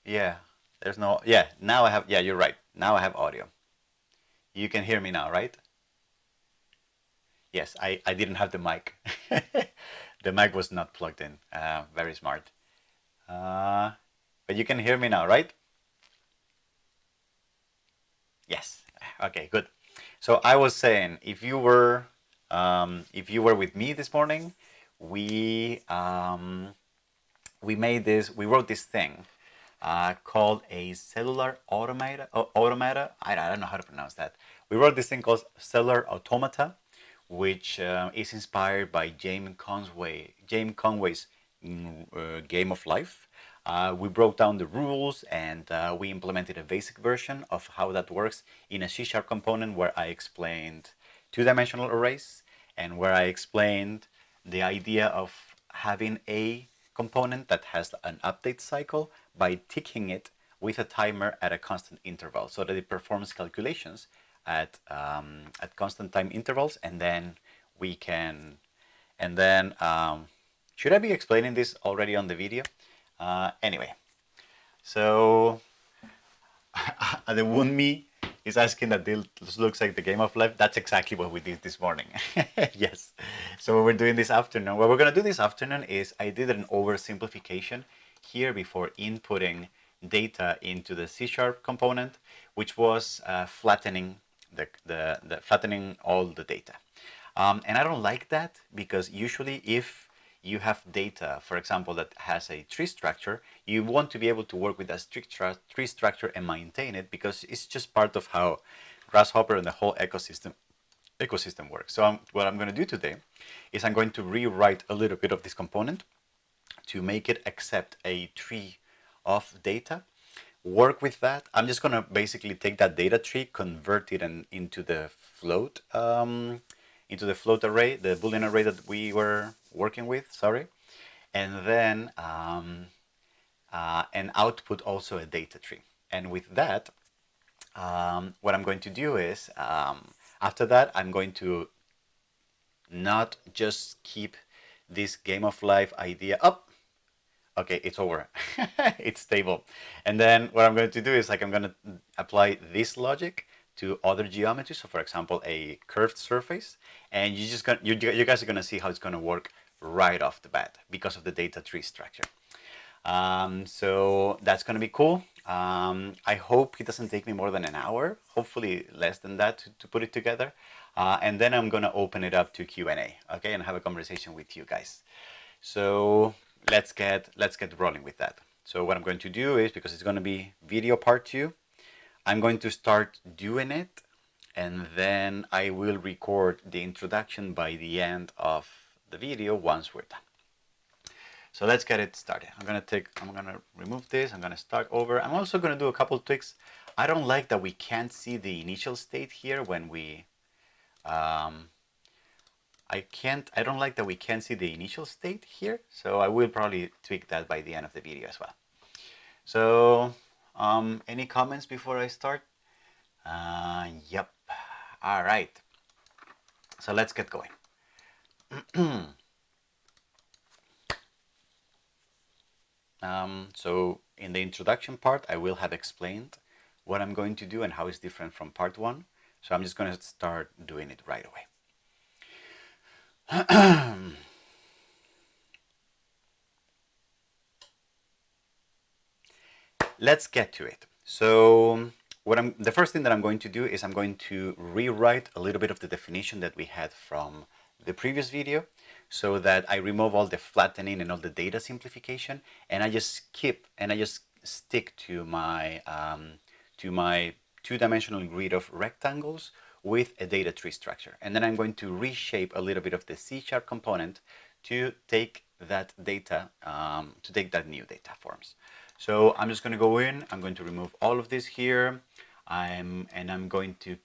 Yeah, there's no, yeah, now I have, yeah, you're right. Now I have audio. You can hear me now, right? Yes, I didn't have the mic. The mic was not plugged in. Very smart. Uh, but you can hear me now, right? Yes. Okay, good. So I was saying, if you were with me this morning, we we made this, we wrote this thing called a cellular automata. I don't know how to pronounce that. We wrote this thing called cellular automata, which is inspired by James Conway's Game of Life. We broke down the rules and we implemented a basic version of how that works in a C# component where I explained two-dimensional arrays and where I explained the idea of having a component that has an update cycle by ticking it with a timer at a constant interval so that it performs calculations at constant time intervals, and then we can, and then should I be explaining this already on the video? Anyway, so the Woonmi is asking that this looks like the Game of Life. That's exactly what we did this morning. Yes. So what we're doing this afternoon, what we're going to do this afternoon is I did an oversimplification here before inputting data into the C# component, which was flattening the flattening all the data. And I don't like that because usually if you have data, for example, that has a tree structure, you want to be able to work with that tree structure and maintain it because it's just part of how Grasshopper and the whole ecosystem works. So what I'm going to do today is I'm going to rewrite a little bit of this component to make it accept a tree of data. Work with that. I'm just going to basically take that data tree, convert it into the float array, the Boolean array that we were working with, sorry, and then and output also a data tree. And with that, what I'm going to do is, after that, I'm going to not just keep this Game of Life idea up. Okay, it's over. It's stable. And then what I'm going to do is I'm going to apply this logic to other geometries. So for example, a curved surface, and you guys are going to see how it's going to work right off the bat because of the data tree structure. So that's going to be cool. I hope it doesn't take me more than an hour, hopefully less than that to put it together. And then I'm going to open it up to Q&A, okay, and have a conversation with you guys. So let's get rolling with that. So what I'm going to do is, because it's going to be video part 2, I'm going to start doing it, and then I will record the introduction by the end of the video once we're done. So let's get it started. I'm gonna remove this. I'm gonna start over. I'm also gonna do a couple tweaks. I don't like that we can't see the initial state here when we I don't like that we can't see the initial state here, so I will probably tweak that by the end of the video as well. So, any comments before I start? Yep. All right. So let's get going. So in the introduction part, I will have explained what I'm going to do and how it's different from part 1. So I'm just going to start doing it right away. Let's get to it. So the first thing that I'm going to do is I'm going to rewrite a little bit of the definition that we had from the previous video, so that I remove all the flattening and all the data simplification, and I just stick to my two-dimensional grid of rectangles with a data tree structure. And then I'm going to reshape a little bit of the C# component to take that data, to take that new data forms. So I'm just going to go in, I'm going to remove all of this here, I'm going to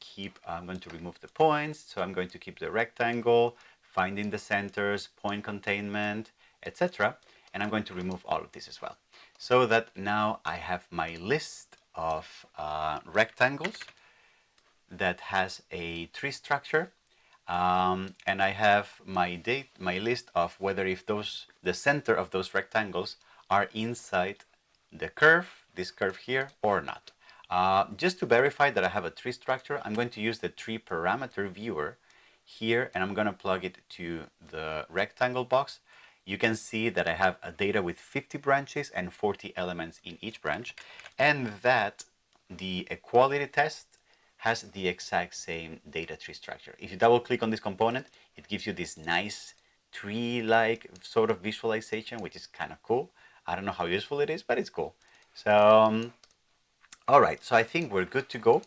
remove the points, so I'm going to keep the rectangle, finding the centers, point containment, etc. And I'm going to remove all of this as well, so that now I have my list of rectangles that has a tree structure, and I have my list of whether if the center of those rectangles are inside the curve, this curve here or not. Just to verify that I have a tree structure, I'm going to use the tree parameter viewer here, and I'm going to plug it to the rectangle box. You can see that I have a data with 50 branches and 40 elements in each branch, and that the equality test has the exact same data tree structure. If you double click on this component, it gives you this nice tree-like sort of visualization, which is kind of cool. I don't know how useful it is, but it's cool. So, all right, so I think we're good to go.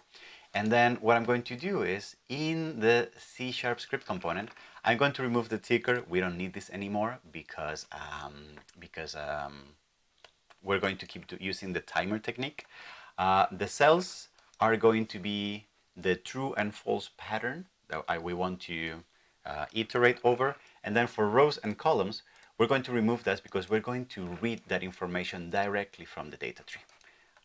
And then what I'm going to do is, in the C# script component, I'm going to remove the ticker. We don't need this anymore because we're going to keep using the timer technique. The cells are going to be the true and false pattern that we want to iterate over. And then for rows and columns, we're going to remove that because we're going to read that information directly from the data tree.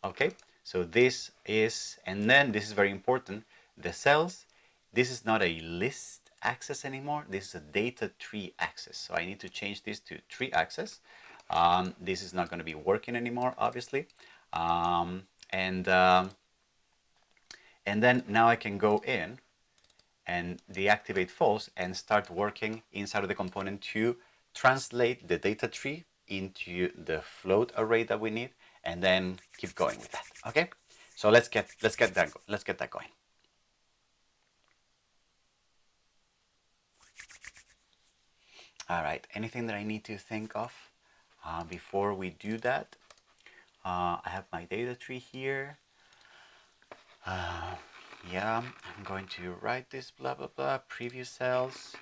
Okay, so this is, and then this is very important, the cells, this is not a list access anymore, this is a data tree access. So I need to change this to tree access. This is not going to be working anymore, obviously. And then now I can go in and deactivate false and start working inside of the component to translate the data tree into the float array that we need, and then keep going with that. Okay, so let's get that going. All right, anything that I need to think of before we do that? I have my data tree here. Yeah, I'm going to write this blah blah blah previous cells.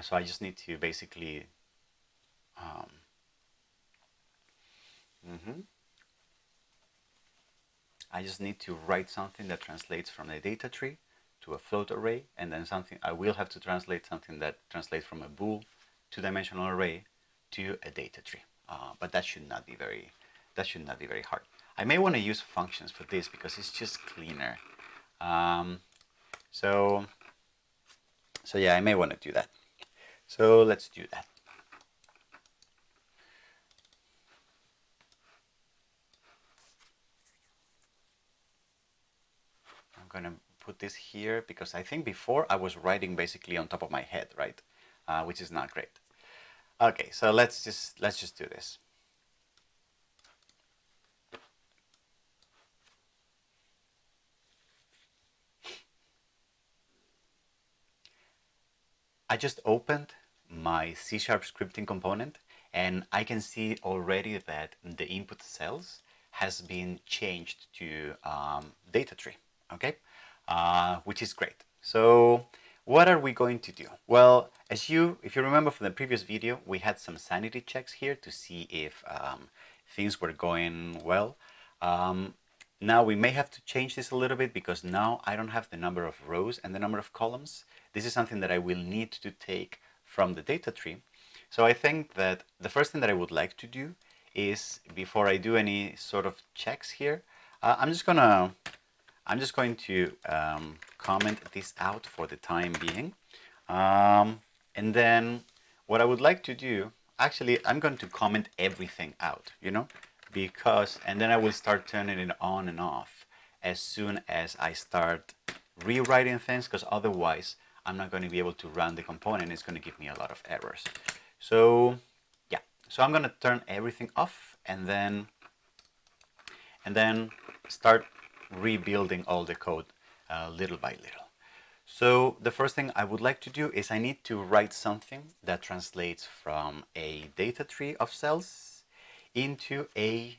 So I just need to basically I just need to write something that translates from the data tree to a float array, and then something I will have to translate something that translates from a bool two-dimensional array to a data tree. But that should not be very hard. I may want to use functions for this because it's just cleaner. So yeah, I may want to do that. So let's do that. I'm going to put this here because I think before I was writing basically on top of my head, right? Which is not great. Okay, so let's just do this. I just opened my C# scripting component, and I can see already that the input cells has been changed to data tree, okay? Which is great. So what are we going to do? Well, if you remember from the previous video, we had some sanity checks here to see if things were going well. Now we may have to change this a little bit because now I don't have the number of rows and the number of columns. This is something that I will need to take from the data tree. So I think that the first thing that I would like to do is, before I do any sort of checks here, I'm just going to comment this out for the time being. And then what I would like to do, actually, I'm going to comment everything out, you know, because, and then I will start turning it on and off as soon as I start rewriting things, because otherwise I'm not going to be able to run the component. It's going to give me a lot of errors. So yeah, so I'm going to turn everything off and then start rebuilding all the code little by little. So the first thing I would like to do is I need to write something that translates from a data tree of cells into a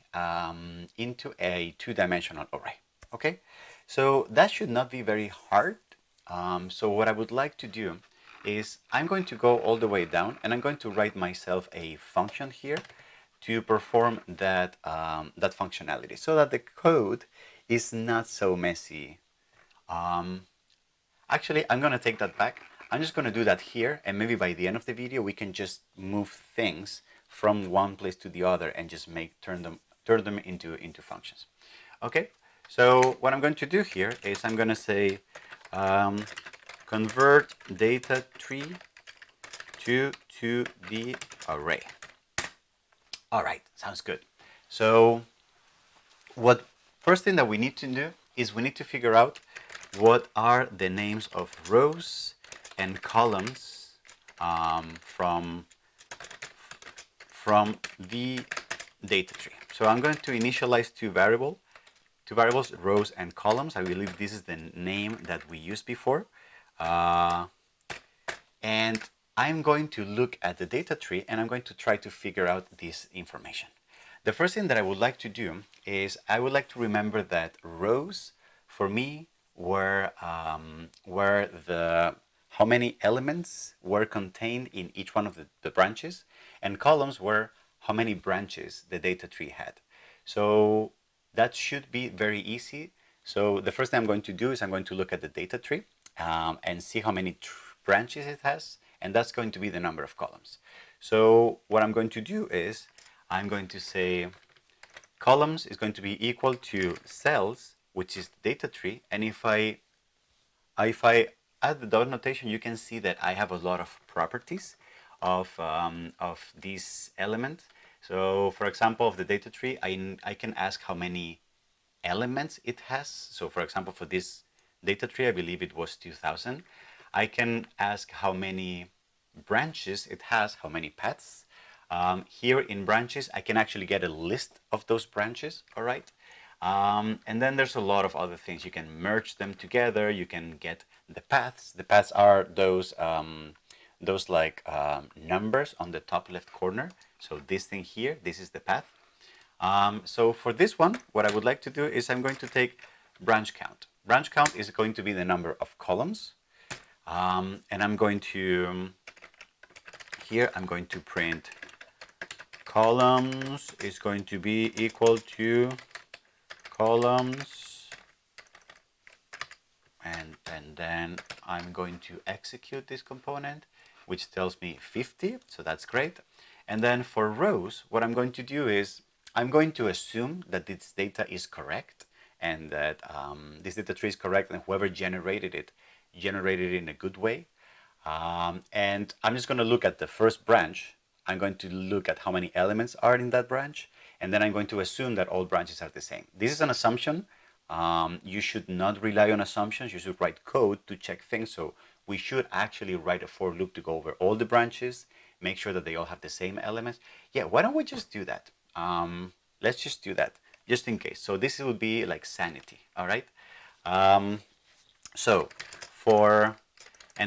two-dimensional array. Okay, so that should not be very hard. So what I would like to do is I'm going to go all the way down and I'm going to write myself a function here to perform that that functionality, so that the code is not so messy. Actually, I'm going to take that back. I'm just going to do that here, and maybe by the end of the video we can just move things from one place to the other and just turn them into functions. Okay, so what I'm going to do here is I'm going to say convert data tree to the array. All right, sounds good. So what first thing that we need to do is we need to figure out what are the names of rows and columns from the data tree. So I'm going to initialize two variables, rows and columns. I believe this is the name that we used before. And I'm going to look at the data tree and I'm going to try to figure out this information. The first thing that I would like to do is I would like to remember that rows for me were how many elements were contained in each one of the branches, and columns were how many branches the data tree had. So that should be very easy. So the first thing I'm going to do is I'm going to look at the data tree and see how many branches it has, and that's going to be the number of columns. So what I'm going to do is I'm going to say columns is going to be equal to cells, which is the data tree, and if I add the dot notation, you can see that I have a lot of properties of this element. So for example, of the data tree, I can ask how many elements it has. So for example, for this data tree, I believe it was 2000. I can ask how many branches it has, how many paths. Here in branches, I can actually get a list of those branches, all right? And then there's a lot of other things. You can merge them together. You can get the paths. The paths are those like numbers on the top left corner. So this thing here, this is the path. So for this one, what I would like to do is I'm going to take branch count. Branch count is going to be the number of columns. And I'm going to, here I'm going to print columns is going to be equal to columns, and then I'm going to execute this component, which tells me 50, so that's great. And then for rows, what I'm going to do is I'm going to assume that this data is correct, and that this data tree is correct, and whoever generated it in a good way. And I'm just going to look at the first branch. I'm going to look at how many elements are in that branch, and then I'm going to assume that all branches are the same. This is an assumption. You should not rely on assumptions. You should write code to check things. So we should actually write a for loop to go over all the branches, make sure that they all have the same elements. Yeah, why don't we just do that? Let's just do that, just in case. So this will be like Sanity, all right? And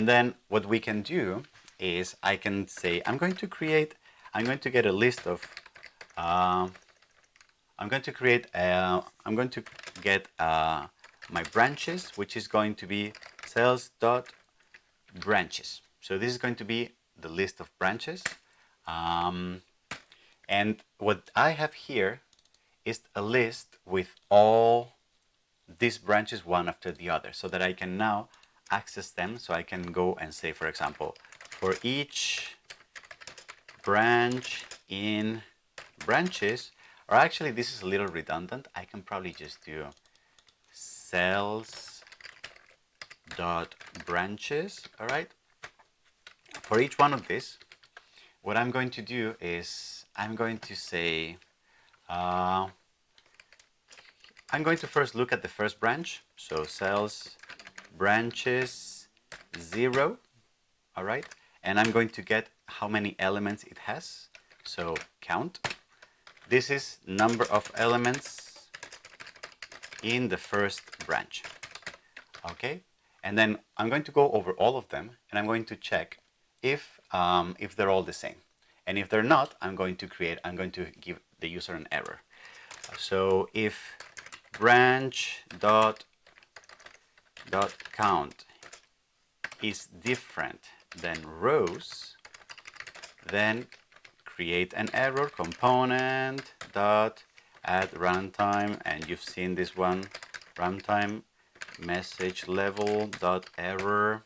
then what we can do is I can say I'm going to get a list of my branches, which is going to be cells.branches. So this is going to be the list of branches. And what I have here is a list with all these branches one after the other, so that I can now access them. So I can go and say, for example, for each branch in branches, or actually this is a little redundant. I can probably just do cells.branches, all right? For each one of these, what I'm going to do is I'm going to say, I'm going to first look at the first branch. So cells branches 0, all right? And I'm going to get how many elements it has. So count. This is number of elements in the first branch, okay? And then I'm going to go over all of them, and I'm going to check if they're all the same. And if they're not, I'm going to give the user an error. So if branch dot count is different than rows, then create an error component dot add runtime, and you've seen this one, runtime message level dot error,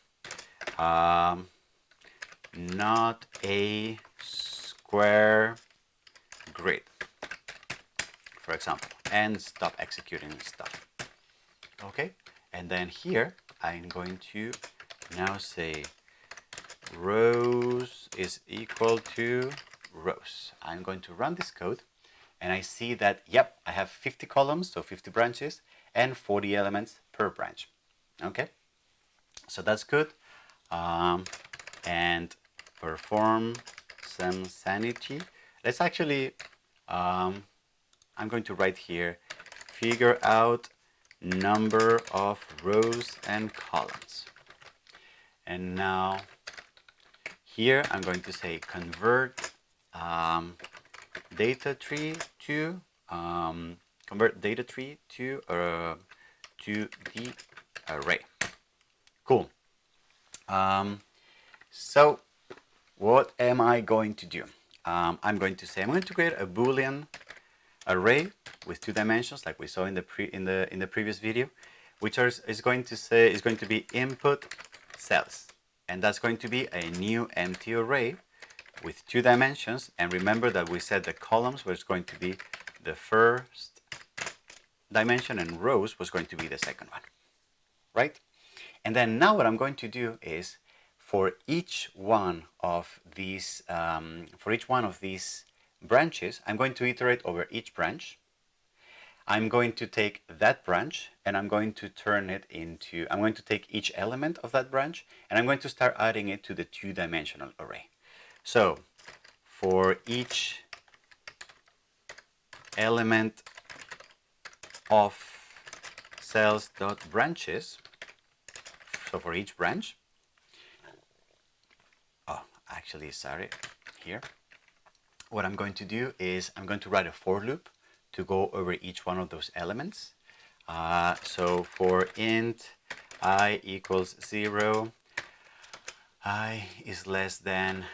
not a square grid, for example, and stop executing stuff. Okay, and then here I'm going to now say rows is equal to rows. I'm going to run this code, and I see that, yep, I have 50 columns, so 50 branches, and 40 elements per branch. Okay, so that's good. And perform some sanity. Let's actually, I'm going to write here, figure out number of rows and columns. And now here I'm going to say convert data tree to the array. Cool. So what am I going to do? I'm going to create a Boolean array with 2 dimensions, like we saw in the previous video, which is going to be input cells, and that's going to be a new empty array with 2 dimensions. And remember that we said the columns was going to be the first dimension and rows was going to be the second one, right? And then now what I'm going to do is for each one of these branches, I'm going to iterate over each branch. I'm going to take that branch and I'm going to take each element of that branch and I'm going to start adding it to the 2-dimensional array. So for each element of cells.branches, so for each branch, here, what I'm going to do is I'm going to write a for loop to go over each one of those elements. So for int I equals 0, I is less than,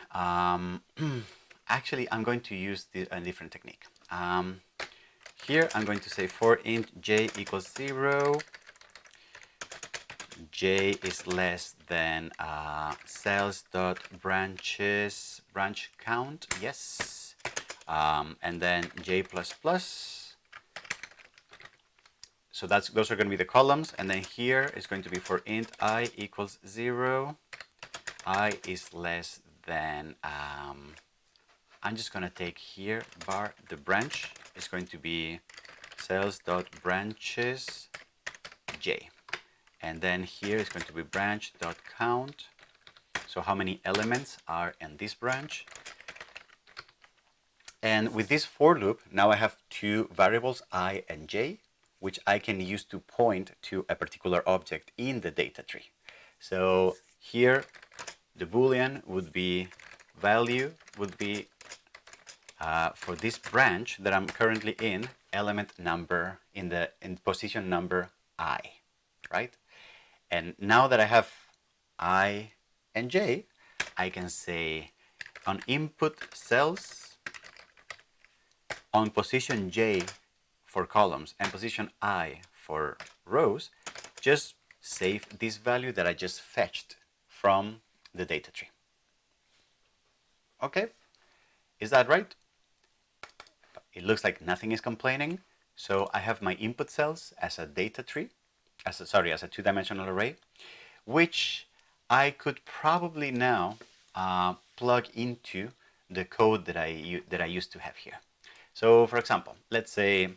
actually I'm going to use a different technique. Here I'm going to say for int j equals 0, j is less than cells.branches branch count, yes, and then j plus plus. So those are going to be the columns, and then here is going to be for int I equals 0, I is less than, I'm just going to take here the branch is going to be cells.branches j. And then here is going to be branch.count. So how many elements are in this branch? And with this for loop, now I have 2 variables, I and j, which I can use to point to a particular object in the data tree. So here, the Boolean would be, value would be, for this branch that I'm currently in, element number in position number I, right? And now that I have I and j, I can say on input cells, on position j for columns and position I for rows, just save this value that I just fetched from the data tree. Okay, is that right? It looks like nothing is complaining. So I have my input cells as a data tree, as a 2-dimensional array, which I could probably now plug into the code that I used to have here. So for example, let's say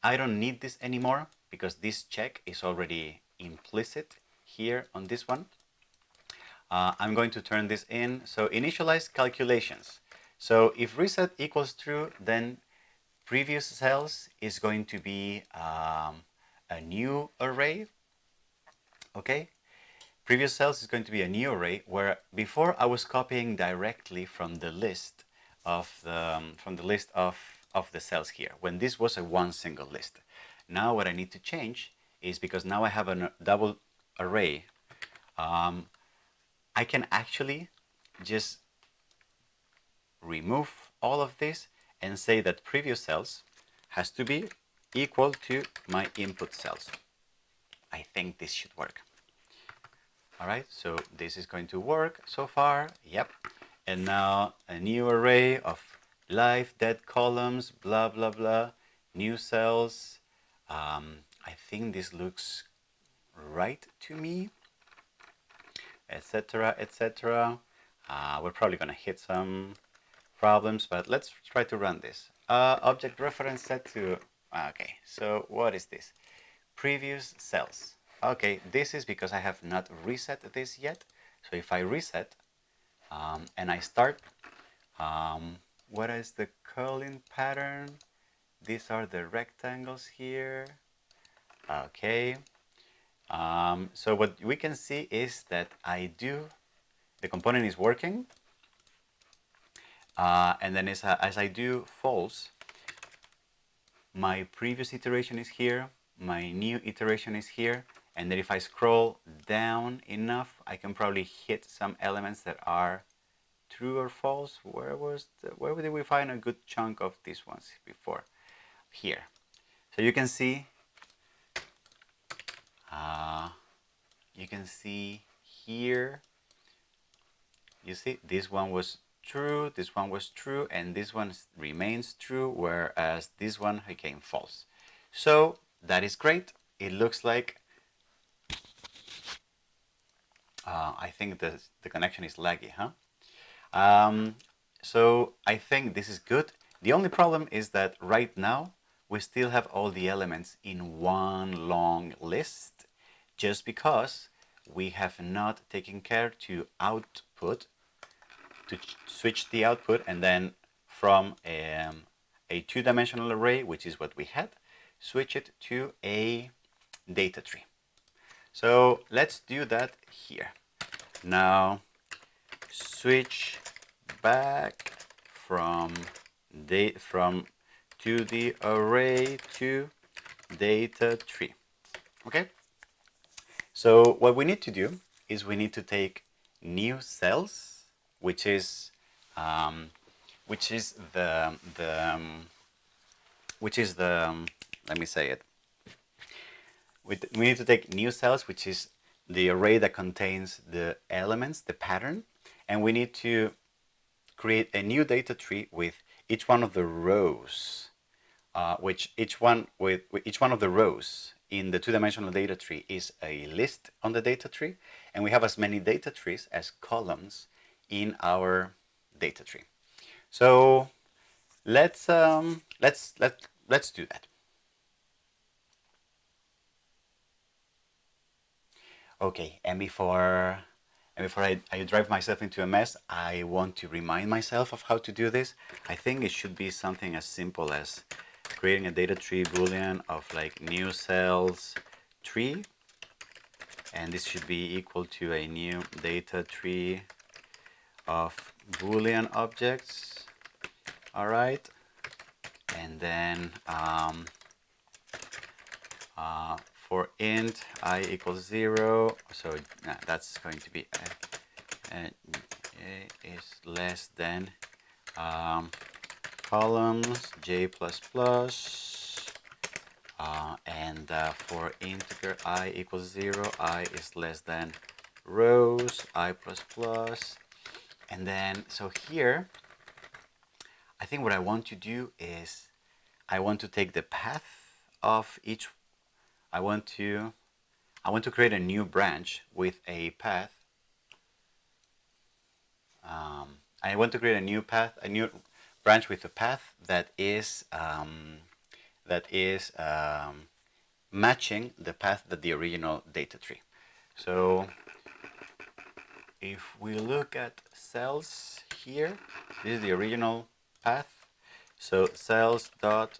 I don't need this anymore because this check is already implicit here on this one. I'm going to turn this in. So initialize calculations. So if reset equals true, then previous cells is going to be a new array. Okay, previous cells is going to be a new array, where before I was copying directly from the list of the cells here, when this was a one single list. Now what I need to change is, because now I have a double array, I can actually just remove all of this and say that previous cells has to be equal to my input cells. I think this should work. All right, so this is going to work so far. Yep. And now a new array of live dead columns, blah, blah, blah, new cells. I think this looks right to me, etc., etc. We're probably going to hit some problems, but let's try to run this. object reference set to, okay, so what is this? Previous cells. Okay, this is because I have not reset this yet. So if I reset and I start, what is the calling pattern? These are the rectangles here. Okay. So what we can see is that the component is working. And then as I do false, my previous iteration is here, my new iteration is here, and then if I scroll down enough, I can probably hit some elements that are true or false. Where did we find a good chunk of these ones before? Here. So you can see here, you see this one was true, this one was true, and this one remains true, whereas this one became false. So that is great. It looks like I think the connection is laggy, huh? So I think this is good. The only problem is that right now we still have all the elements in one long list, just because we have not taken care to switch the output, and then from a two-dimensional array, which is what we had, switch it to a data tree. So let's do that here. Now switch back from to the array to data tree. Okay. So what we need to do is we need to take new cells, which is the let me say it. We need to take new cells, which is the array that contains the elements, the pattern, and we need to create a new data tree with each one of the rows, each one of the rows in the two-dimensional data tree is a list on the data tree, and we have as many data trees as columns in our data tree. So let's do that. Okay, and before I drive myself into a mess, I want to remind myself of how to do this. I think it should be something as simple as creating a data tree Boolean of like new cells tree, and this should be equal to a new data tree of Boolean objects. All right, and then for int I equals 0, so that's going to be a is less than columns j plus plus, and for integer I equals 0, I is less than rows I plus plus, and then so here I think what I want to do is I want to take the path of each. I want to create a new branch with a path. I want to create a new branch with a path that is matching the path that the original data tree. So if we look at cells here, this is the original path. So cells dot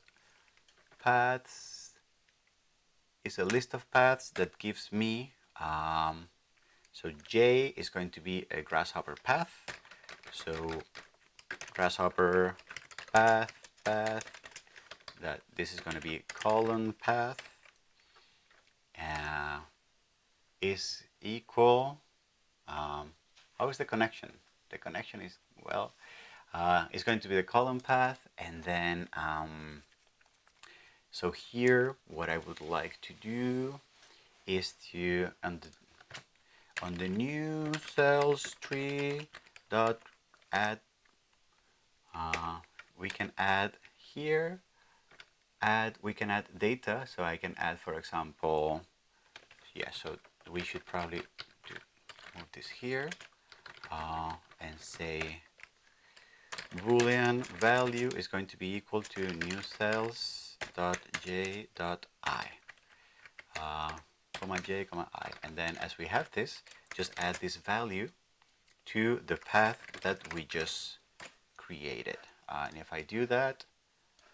paths is a list of paths that gives me, so J is going to be a grasshopper path. So grasshopper path, that this is going to be column path, is equal, how is the connection? The connection is, well, it's going to be the column path, and then so here what I would like to do is to on the new cells tree dot add, we can add here, we can add data, so I can add, for example, yeah, so we should probably move this here and say Boolean value is going to be equal to new cells.j.i, comma j, comma I. And then as we have this, just add this value to the path that we just created. And if I do that,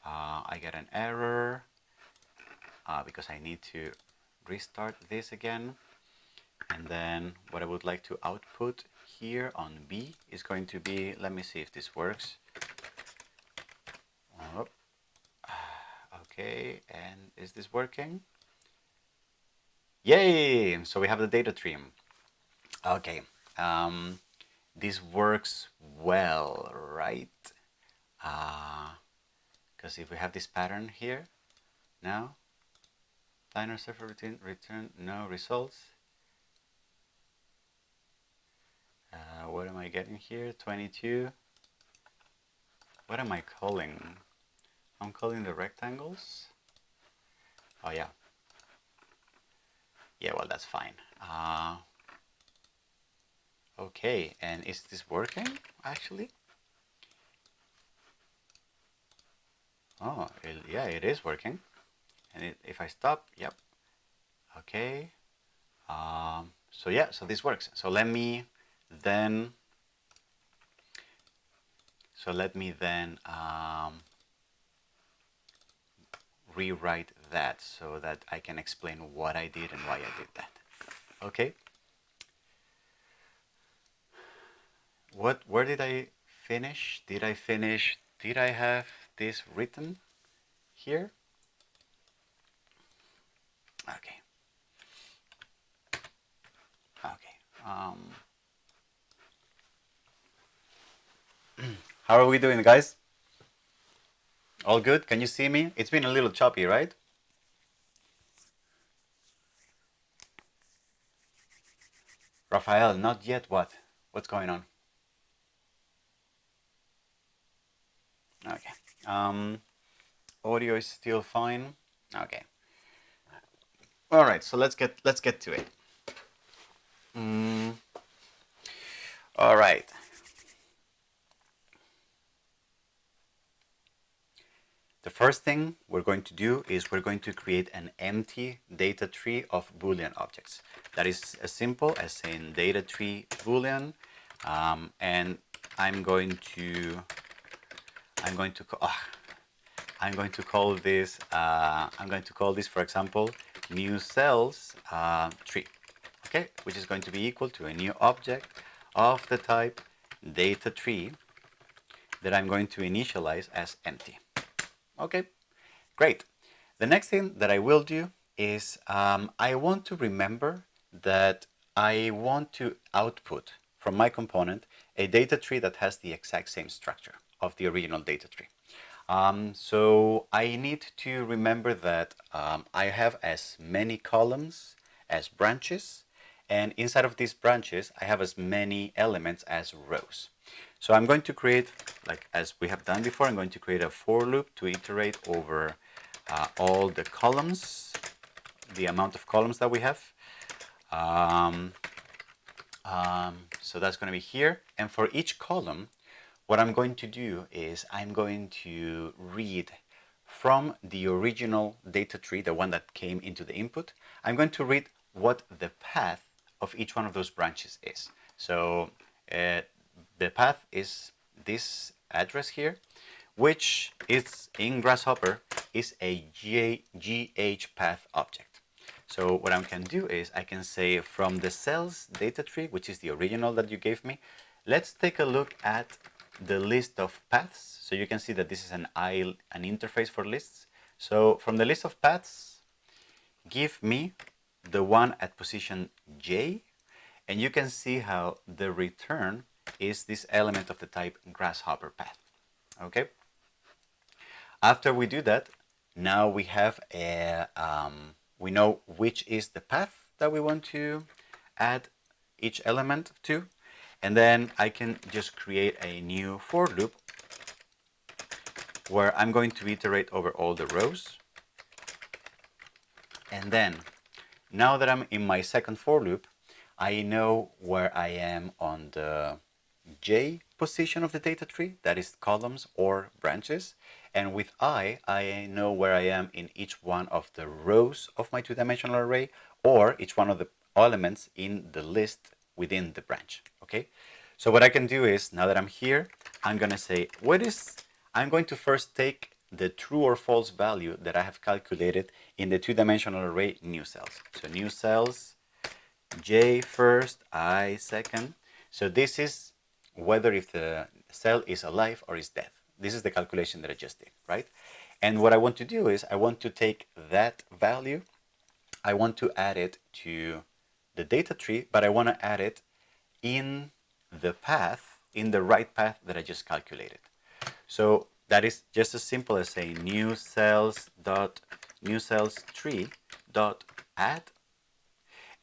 I get an error because I need to restart this again. And then what I would like to output here on B is going to be, let me see if this works. Oh, okay, and is this working? Yay! So we have the data tree. Okay, this works well, right? Because if we have this pattern here, now, liner server routine return no results. What am I getting here? 22. What am I calling? I'm calling the rectangles. Oh yeah. Yeah, well, that's fine. Okay, and is this working actually? Oh, yeah, it is working. And if I stop, yep. Okay. So yeah, so this works. So let me then rewrite that so that I can explain what I did and why I did that. Okay. Where did I finish? Did I have this written here? Okay. Okay. How are we doing, guys? All good? Can you see me? It's been a little choppy, right? Rafael, not yet. What? What's going on? Okay. Audio is still fine. Okay. All right. So let's get to it. All right. The first thing we're going to do is we're going to create an empty data tree of Boolean objects. That is as simple as saying data tree Boolean, and I'm going to call this, for example, new cells tree. Okay, which is going to be equal to a new object of the type data tree that I'm going to initialize as empty. Okay, great. The next thing that I will do is I want to remember that I want to output from my component a data tree that has the exact same structure of the original data tree. So I need to remember that I have as many columns as branches, and inside of these branches I have as many elements as rows. So I'm going to create, like as we have done before, I'm going to create a for loop to iterate over all the columns, the amount of columns that we have. So that's going to be here. And for each column, what I'm going to do is I'm going to read from the original data tree, the one that came into the input. I'm going to read what the path of each one of those branches is. So the path is this address here, which is in Grasshopper is a GH path object. So what I can do is I can say from the cells data tree, which is the original that you gave me, let's take a look at the list of paths. So you can see that this is an interface for lists. So from the list of paths, give me the one at position J, and you can see how the return is this element of the type grasshopper path. Okay. After we do that, now we have a we know which is the path that we want to add each element to, and then I can just create a new for loop where I'm going to iterate over all the rows. And then now that I'm in my second for loop, I know where I am on the J position of the data tree, that is columns or branches. And with I know where I am in each one of the rows of my two-dimensional array, or each one of the elements in the list within the branch. Okay, so what I can do is, now that I'm here, I'm going to say, I'm going to first take the true or false value that I have calculated in the two-dimensional array new cells. So new cells, J first, I second. So this is whether if the cell is alive or is dead. This is the calculation that I just did, right? And what I want to do is I want to take that value, I want to add it to the data tree, but I want to add it in the path, in the right path that I just calculated. So that is just as simple as saying new cells tree dot add.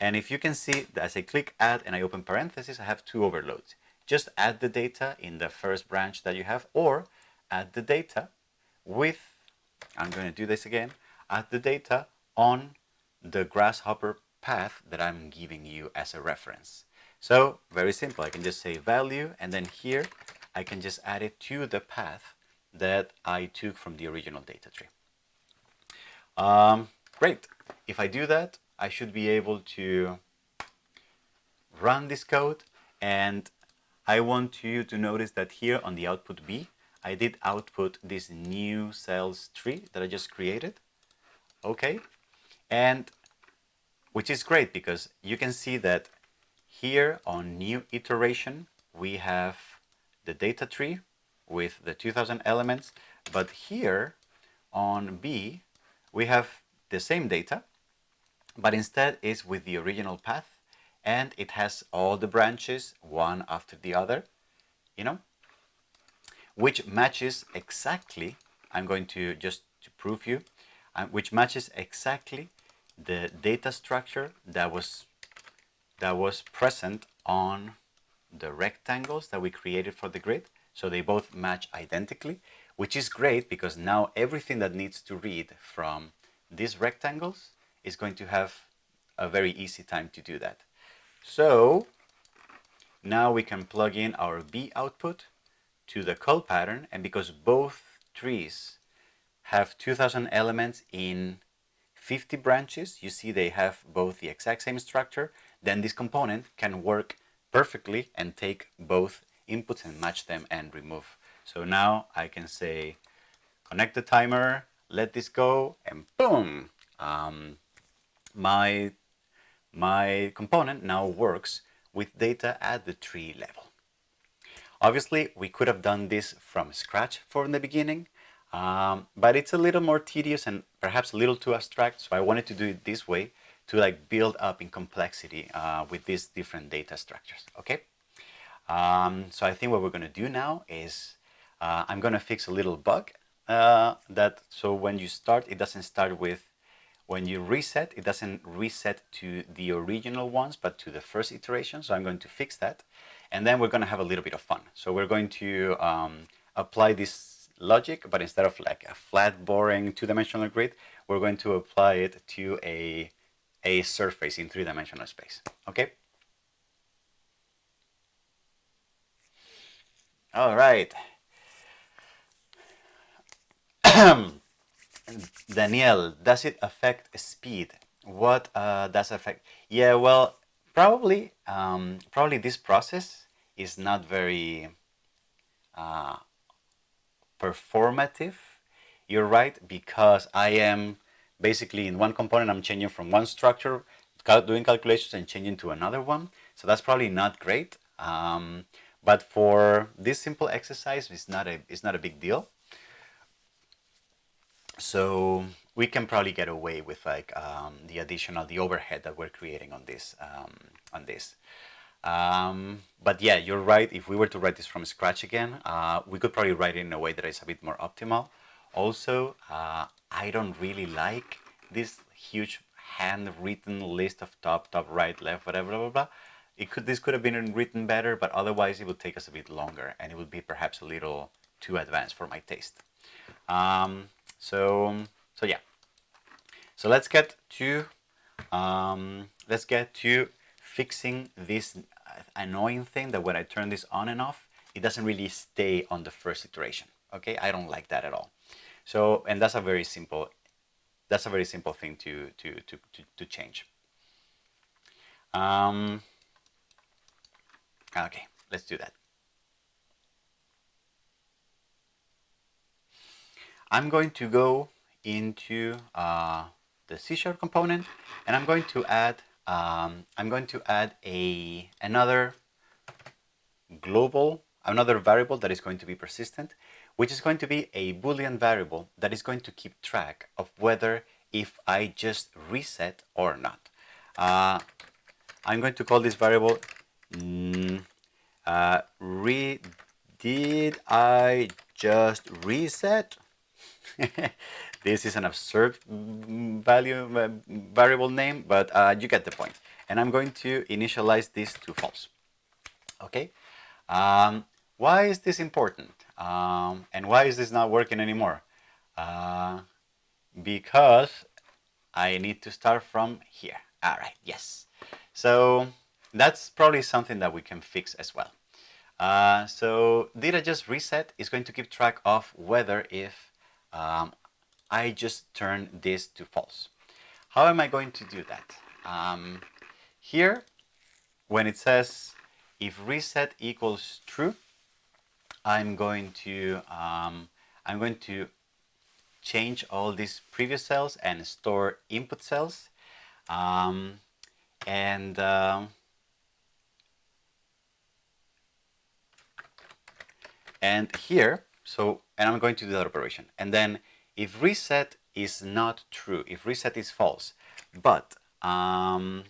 And if you can see, as I click add and I open parentheses, I have two overloads. Just add the data in the first branch that you have, or add the data with, I'm going to do this again, add the data on the grasshopper path that I'm giving you as a reference. So very simple, I can just say value, and then here I can just add it to the path that I took from the original data tree. Great. If I do that, I should be able to run this code, and I want you to notice that here on the output B, I did output this new cells tree that I just created. Okay, and which is great because you can see that here on new iteration, we have the data tree with the 2000 elements, but here on B, we have the same data, but instead it's with the original path, and it has all the branches one after the other, you know, which matches exactly, I'm going to just to prove you, which matches exactly the data structure that was present on the rectangles that we created for the grid. So they both match identically, which is great because now everything that needs to read from these rectangles is going to have a very easy time to do that. So now we can plug in our B output to the call pattern, and because both trees have 2000 elements in 50 branches, you see they have both the exact same structure, then this component can work perfectly and take both inputs and match them and remove. So now I can say connect the timer, let this go, and boom, my component now works with data at the tree level. Obviously, we could have done this from scratch from the beginning, but it's a little more tedious and perhaps a little too abstract, so I wanted to do it this way to like build up in complexity with these different data structures, okay? So I think what we're going to do now is I'm going to fix a little bug so when you start, it doesn't start with, when you reset, it doesn't reset to the original ones, but to the first iteration. So I'm going to fix that. And then we're going to have a little bit of fun. So we're going to apply this logic, but instead of like a flat, boring two-dimensional grid, we're going to apply it to a surface in three-dimensional space. Okay? All right. Danielle, does it affect speed? What does affect? Yeah, well, probably this process is not very performative. You're right, because I am basically in one component, I'm changing from one structure, doing calculations and changing to another one. So that's probably not great. But for this simple exercise, it's not a big deal. So we can probably get away with like the overhead that we're creating on this. But yeah, you're right. If we were to write this from scratch again, we could probably write it in a way that is a bit more optimal. Also, I don't really like this huge handwritten list of top, right, left, whatever, blah, blah, blah. This could have been written better, but otherwise it would take us a bit longer, and it would be perhaps a little too advanced for my taste. So yeah. So let's get to fixing this annoying thing that when I turn this on and off, it doesn't really stay on the first iteration. Okay, I don't like that at all. So, and that's a very simple thing to change. Okay, let's do that. I'm going to go into the Seashell component, and I'm going to add another variable that is going to be persistent, which is going to be a Boolean variable that is going to keep track of whether if I just reset or not. I'm going to call this variable did I just reset? This is an absurd variable name, but you get the point. And I'm going to initialize this to false. Okay. Why is this important? And why is this not working anymore? Because I need to start from here. All right. Yes. So that's probably something that we can fix as well. So did I just reset is going to keep track of whether if I just turn this to false. How am I going to do that? Here, when it says if reset equals true, I'm going to change all these previous cells and store input cells, and here, and I'm going to do that operation. And then if reset is not true, if reset is false, but and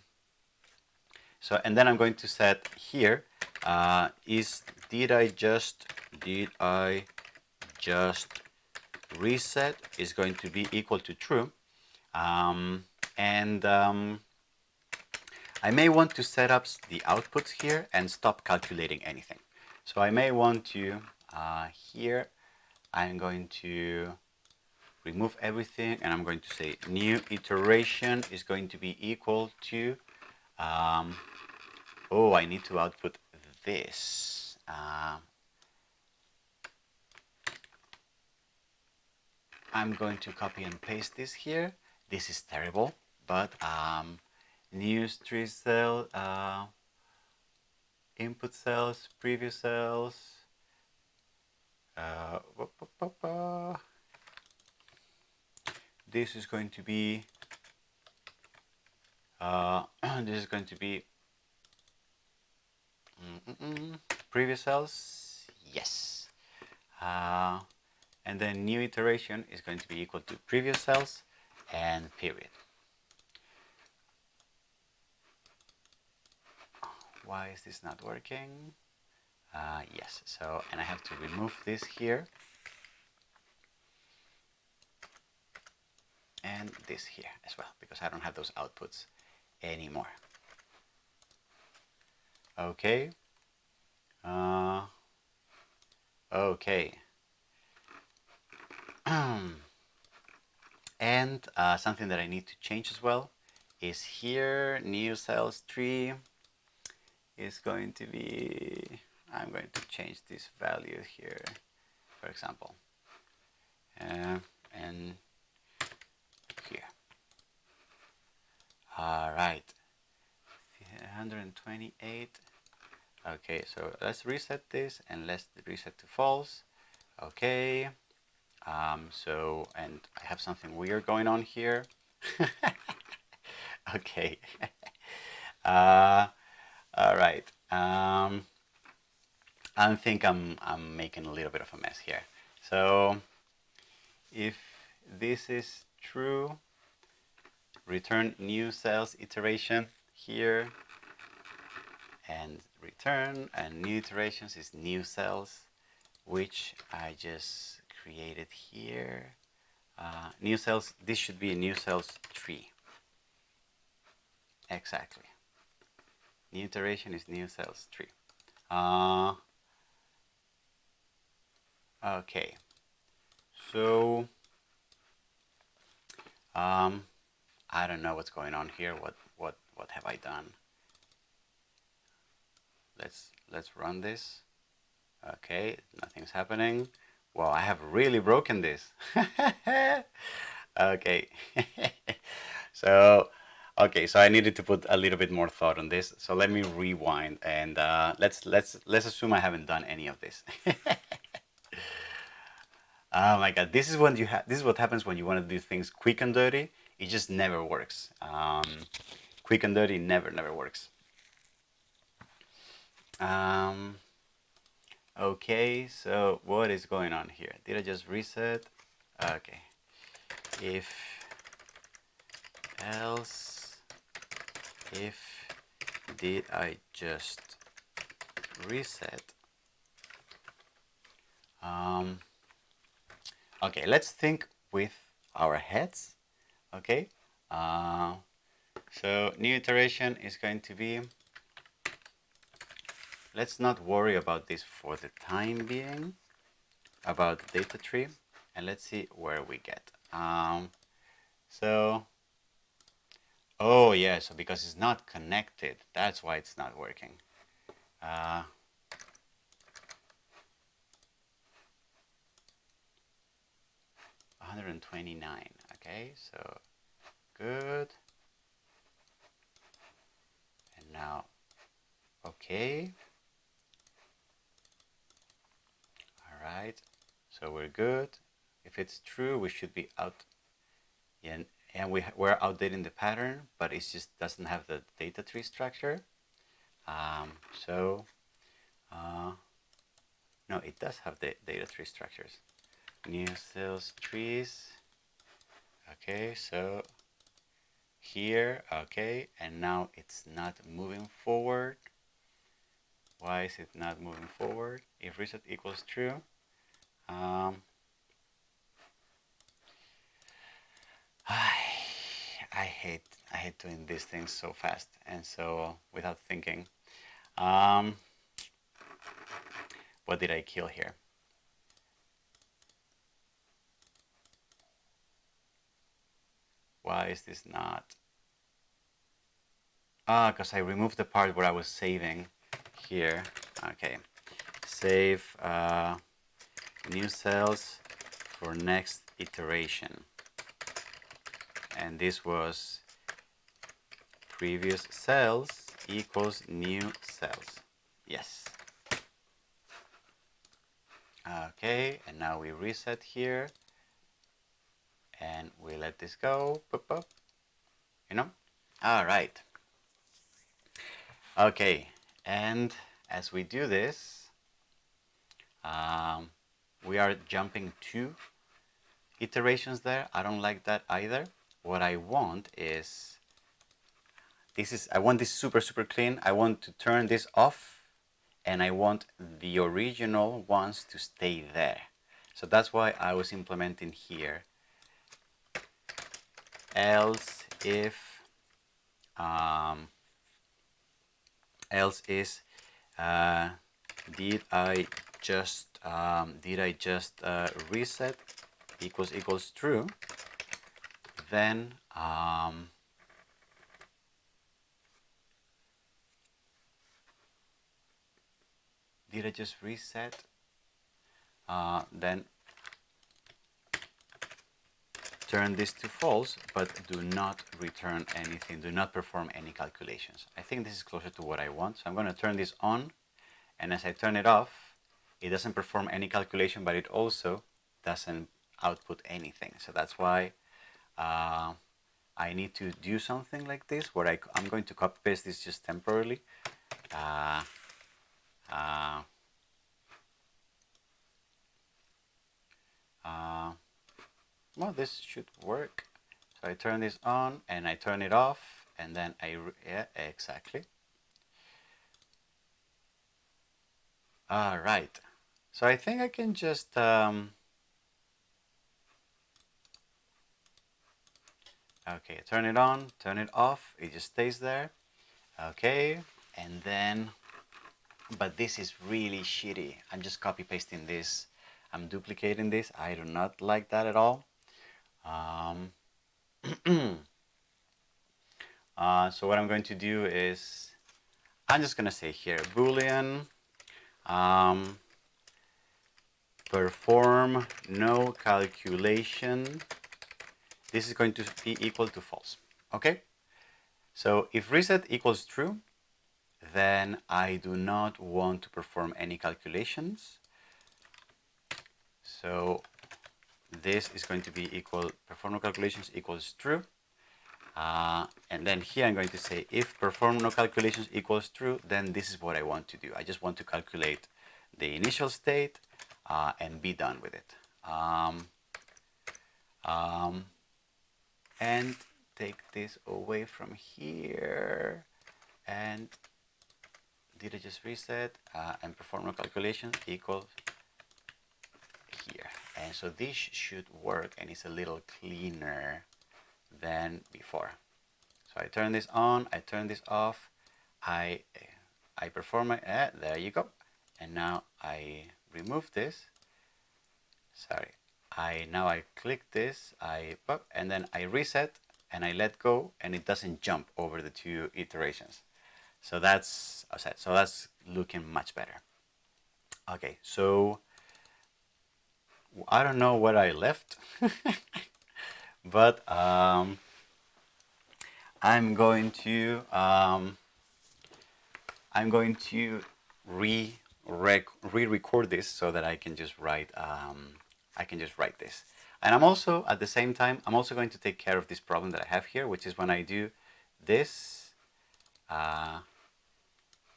then I'm going to set here did I just reset is going to be equal to true, I may want to set up the outputs here and stop calculating anything. So I may want to here I'm going to remove everything, and I'm going to say new iteration is going to be equal to oh, I need to output this. I'm going to copy and paste this here. This is terrible, but new tree cell, input cells, previous cells. This is going to be previous cells, yes. And then new iteration is going to be equal to previous cells and period. Why is this not working? Yes, so, and I have to remove this here and this here as well, because I don't have those outputs anymore. Okay. Okay. And something that I need to change as well is here, new cells tree is going to be, I'm going to change this value here, for example, and here. All right, 128. Okay, so let's reset this and let's reset to false. Okay. So, and I have something weird going on here. Okay. All right. I think I'm making a little bit of a mess here. So, if this is true, return new cells iteration here, and return, and new iterations is new cells, which I just created here. New cells, this should be a new cells tree. Exactly. New iteration is new cells tree. Okay. So I don't know what's going on here. What have I done? Let's run this. Okay, nothing's happening. Wow, I have really broken this. Okay. So, okay, so I needed to put a little bit more thought on this. So let me rewind and let's assume I haven't done any of this. Oh my God, this is when you this is what happens when you want to do things quick and dirty. It just never works. Quick and dirty never works. Okay, so what is going on here? Did I just reset? Okay. If else, if did I just reset? Okay, let's think with our heads. Okay. So new iteration is going to be, let's not worry about this for the time being, about the data tree, and let's see where we get. So, oh yeah, so because it's not connected, that's why it's not working. 129, okay, so good. And now, okay. All right, so we're good. If it's true, we should be out. And we're outdating the pattern, but it just doesn't have the data tree structure. No, it does have the data tree structures. New cells trees. Okay, so here, okay, and now it's not moving forward. Why is it not moving forward? If reset equals true, I hate doing these things so fast and so without thinking. What did I kill here? Why is this not? Because I removed the part where I was saving here. Okay, save new cells for next iteration. And this was previous cells equals new cells. Yes. Okay, and now we reset here and we let this go. Boop, boop. You know? All right. Okay, and as we do this, we are jumping 2 iterations there. I don't like that either. What I want is, I want this super clean. I want to turn this off and I want the original ones to stay there. So that's why I was implementing here. Else if, else is, did I just reset equals true, then did I just reset? Then turn this to false, but do not return anything. Do not perform any calculations. I think this is closer to what I want. So I'm going to turn this on. And as I turn it off, it doesn't perform any calculation, but it also doesn't output anything. So that's why I need to do something like this, where I'm going to copy paste this just temporarily. Well, this should work. So I turn this on and I turn it off, and then yeah, exactly. All right. So I think I can just okay, turn it on, turn it off. It just stays there. Okay, and then, but this is really shitty. I'm just copy pasting this. I'm duplicating this. I do not like that at all. So what I'm going to do is, I'm just going to say here, Boolean perform no calculation, this is going to be equal to false. Okay? So if reset equals true, then I do not want to perform any calculations. So this is going to be equal, perform no calculations equals true. And then here I'm going to say if perform no calculations equals true, then this is what I want to do. I just want to calculate the initial state and be done with it. And take this away from here. And did I just reset? And perform no calculations equals here. And so this should work, and it's a little cleaner than before. So I turn this on, I turn this off, I perform my, there you go. And now I remove this. Sorry. Now I click this, and then I reset and I let go, and it doesn't jump over the two iterations. So that's looking much better. Okay, so I don't know where I left, but I'm going to re-record this so that I can just write this. And I'm also, at the same time, I'm also going to take care of this problem that I have here, which is when I do this,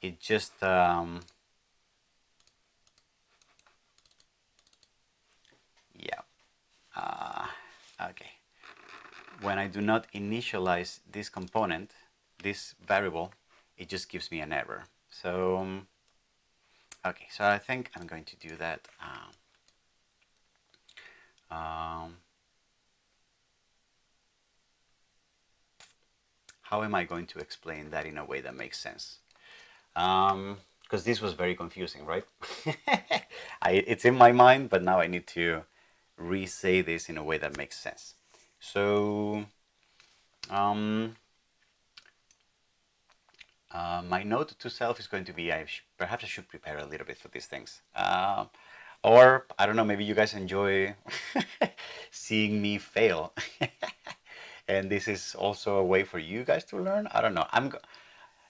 it just okay. When I do not initialize this component, this variable, it just gives me an error. So, okay, so I think I'm going to do that. How am I going to explain that in a way that makes sense? Because this was very confusing, right? It's in my mind, but now I need to re-say this in a way that makes sense. So, my note to self is going to be, perhaps I should prepare a little bit for these things. Or, I don't know, maybe you guys enjoy seeing me fail. And this is also a way for you guys to learn. I don't know.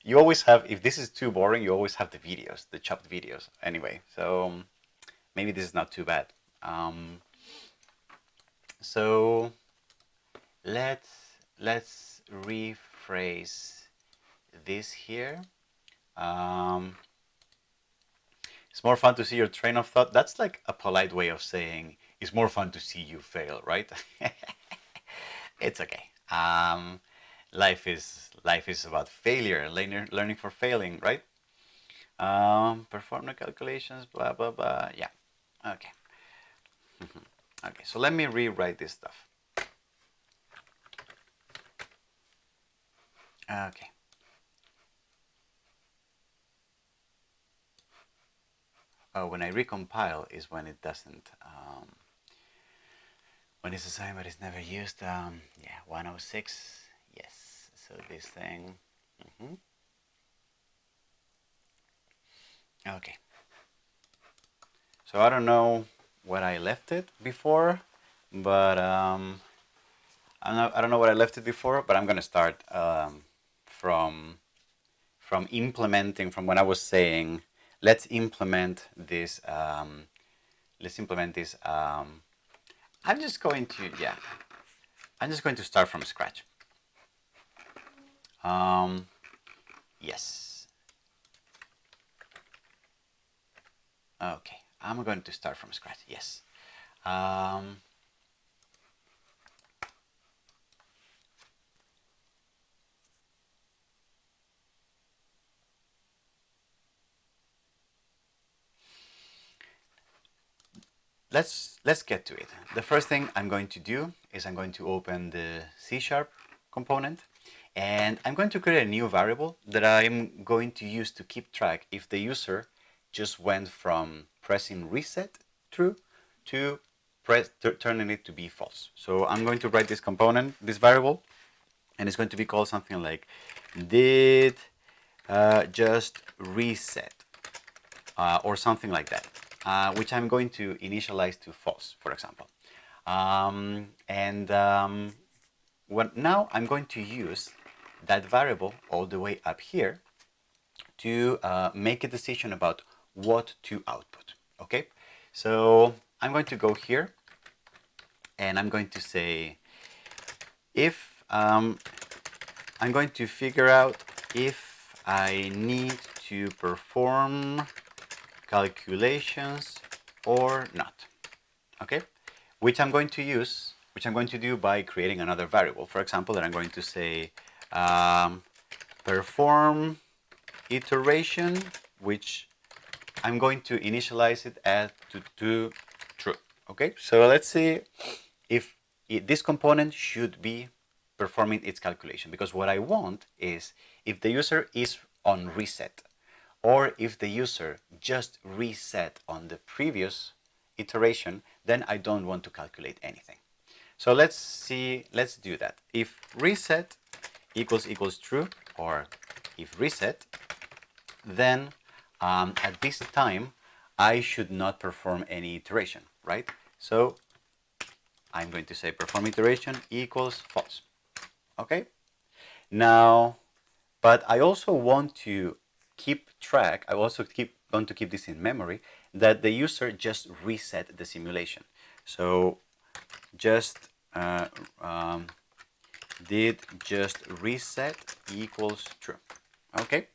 You always have, if this is too boring, you always have the videos, the chopped videos. Anyway, so maybe this is not too bad. So let's rephrase this here. It's more fun to see your train of thought. That's like a polite way of saying it's more fun to see you fail, right? It's okay. Life is about failure, learning for failing, right? Perform the calculations, blah blah blah. Yeah. Okay. Okay. So let me rewrite this stuff. Okay. Oh, when I recompile is when it doesn't. When it's assigned but it's never used. Yeah, 106. Yes. So this thing. Okay. So I don't know what I left it before, but I don't know what I left it before, but I'm gonna start from implementing, from when I was saying, let's implement this. I'm just going to start from scratch. Yes. Okay, I'm going to start from scratch. Yes. Let's get to it. The first thing I'm going to do is I'm going to open the C# component, and I'm going to create a new variable that I'm going to use to keep track if the user just went from pressing reset true to turning it to be false. So I'm going to write this component, this variable, and it's going to be called something like did just reset or something like that. which I'm going to initialize to false, for example. Now I'm going to use that variable all the way up here to make a decision about what to output. Okay, so I'm going to go here and I'm going to say if I'm going to figure out if I need to perform calculations or not. Okay, which I'm going to do by creating another variable. For example, that I'm going to say perform iteration, which I'm going to initialize it as to true. Okay, so let's see if this component should be performing its calculation, because what I want is if the user is on reset, or if the user just reset on the previous iteration, then I don't want to calculate anything. So let's do that. If reset equals true, or if reset, then at this time I should not perform any iteration, right? So I'm going to say perform iteration equals false. Okay, now, but I also want to keep track, I also want to keep this in memory, that the user just reset the simulation. So just did just reset equals true. Okay,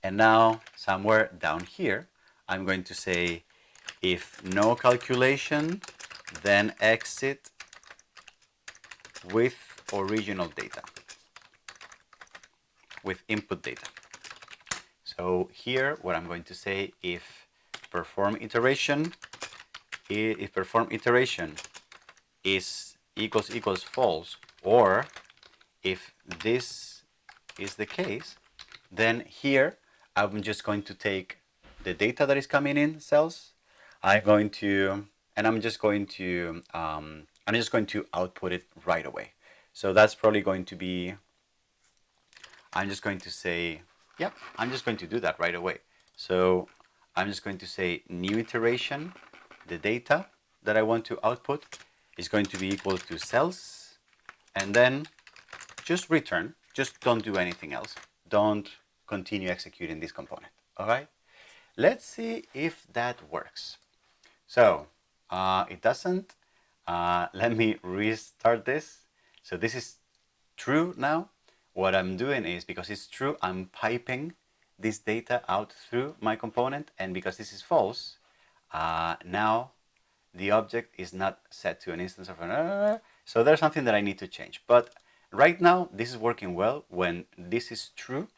and now somewhere down here I'm going to say if no calculation, then exit with original data, with input data. So here what I'm going to say, if perform iteration is equals false, or if this is the case, then here I'm just going to take the data that is coming in cells. I'm just going to output it right away. So that's probably going to be, I'm just going to say, yeah, I'm just going to do that right away. So I'm just going to say new iteration, the data that I want to output is going to be equal to cells, and then just return, just don't do anything else. Don't continue executing this component, all right? Let's see if that works. So it doesn't. Let me restart this. So this is true now. What I'm doing is, because it's true, I'm piping this data out through my component, and because this is false, now the object is not set to an instance of an so there's something that I need to change. But right now this is working well. When this is true,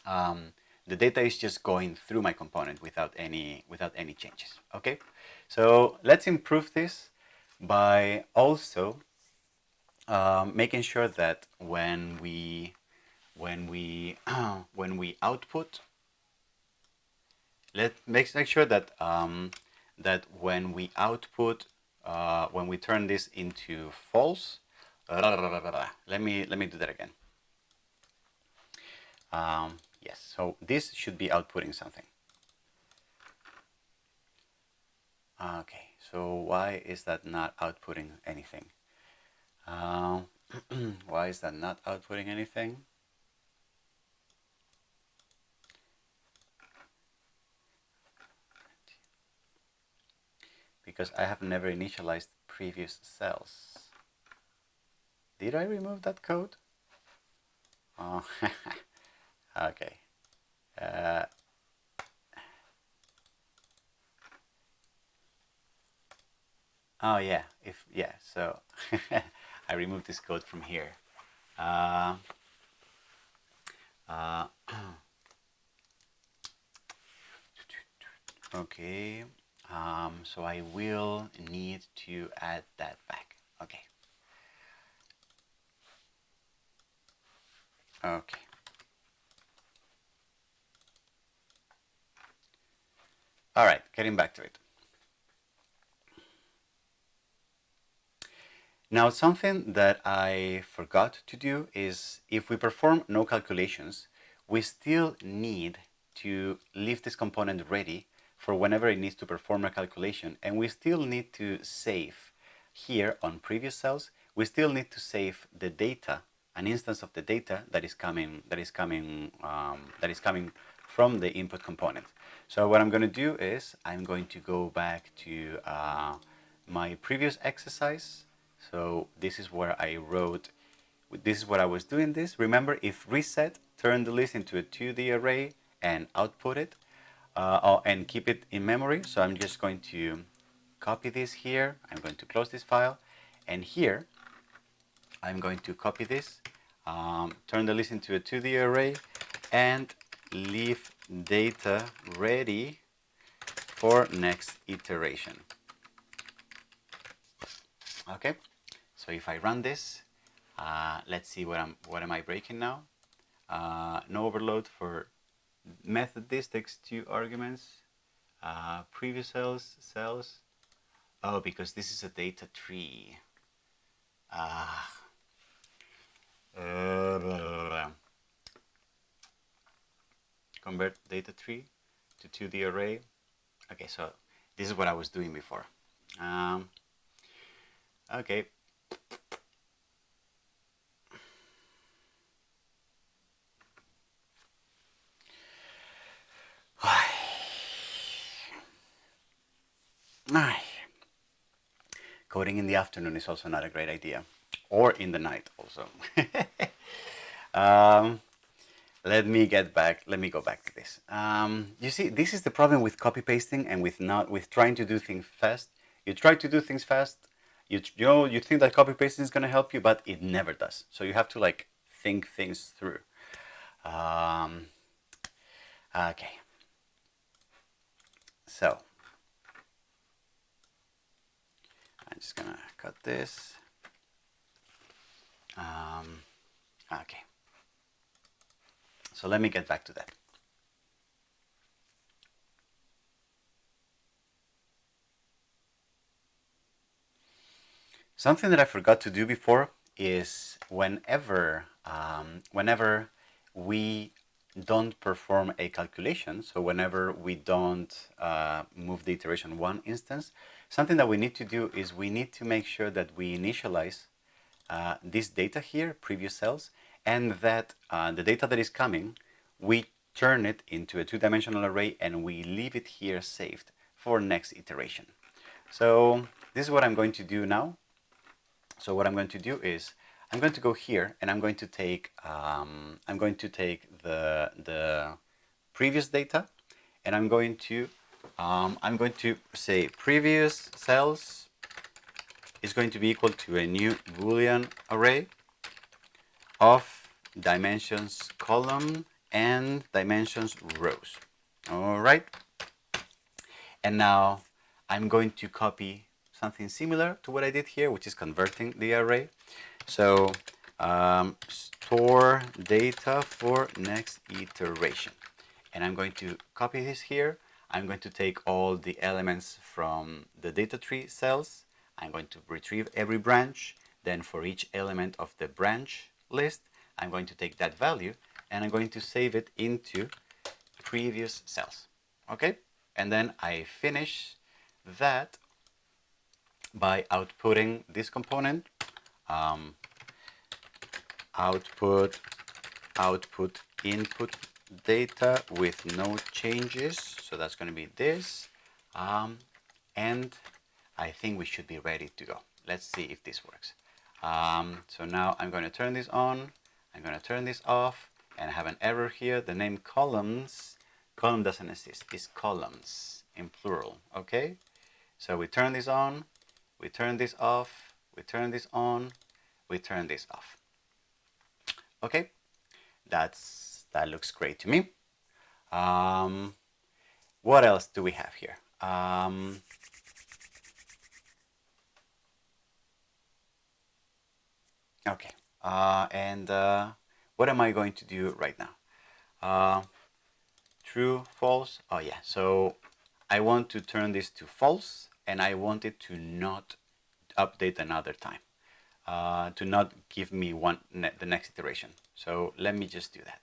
the data is just going through my component without any changes. Okay, so let's improve this by also making sure that when we output, let's make sure that that when we output, when we turn this into false, let me do that again. Yes, so this should be outputting something. Okay, so why is that not outputting anything? Why is that not outputting anything? Because I have never initialized previous cells. Did I remove that code? Oh, okay. Oh yeah, so I removed this code from here. Okay, so I will need to add that back. Okay. Okay. All right, getting back to it. Now, something that I forgot to do is, if we perform no calculations, we still need to leave this component ready for whenever it needs to perform a calculation, and we still need to save here on previous cells. We still need to save the data, an instance of the data that is coming from the input component. So what I'm going to do is I'm going to go back to my previous exercise. So this is where I wrote. This is what I was doing this. Remember, if reset, turn the list into a 2D array and output it, and keep it in memory. So I'm just going to copy this here. I'm going to close this file, and here I'm going to copy this, turn the list into a 2D array, and leave data ready for next iteration. Okay, so if I run this, let's see what am I breaking now. No overload for method. This takes 2 arguments. Previous cells. Oh, because this is a data tree. Convert data tree to 2D array. Okay, so this is what I was doing before. Okay. Coding in the afternoon is also not a great idea, or in the night also. Let me go back to this. You see, this is the problem with copy pasting and with trying to do things fast. You try to do things fast, you think that copy pasting is going to help you, but it never does. So you have to like think things through. Okay. So I'm just gonna cut this. Okay. So let me get back to that. Something that I forgot to do before is whenever we don't perform a calculation, so whenever we don't move the iteration 1 instance, something that we need to do is we need to make sure that we initialize this data here, previous cells, and that the data that is coming, we turn it into a 2-dimensional array and we leave it here saved for next iteration. So this is what I'm going to do now. So what I'm going to do is I'm going to go here and I'm going to take the previous data, and I'm going to say previous cells is going to be equal to a new Boolean array of dimensions column and dimensions rows. All right. And now I'm going to copy something similar to what I did here, which is converting the array. So store data for next iteration. And I'm going to copy this here. I'm going to take all the elements from the data tree cells. I'm going to retrieve every branch. Then for each element of the branch list, I'm going to take that value and I'm going to save it into previous cells. Okay? And then I finish that by outputting this component, output input data with no changes. So that's going to be this, and I think we should be ready to go. Let's see if this works. So now I'm going to turn this on, I'm going to turn this off, and I have an error here. The name column doesn't exist. It's columns in plural. Okay, so we turn this on, we turn this off, we turn this on, we turn this off. Okay, that looks great to me. What else do we have here? Okay, and what am I going to do right now? True, false. Oh yeah, so I want to turn this to false, and I want it to not update another time, to not give me the next iteration. So let me just do that.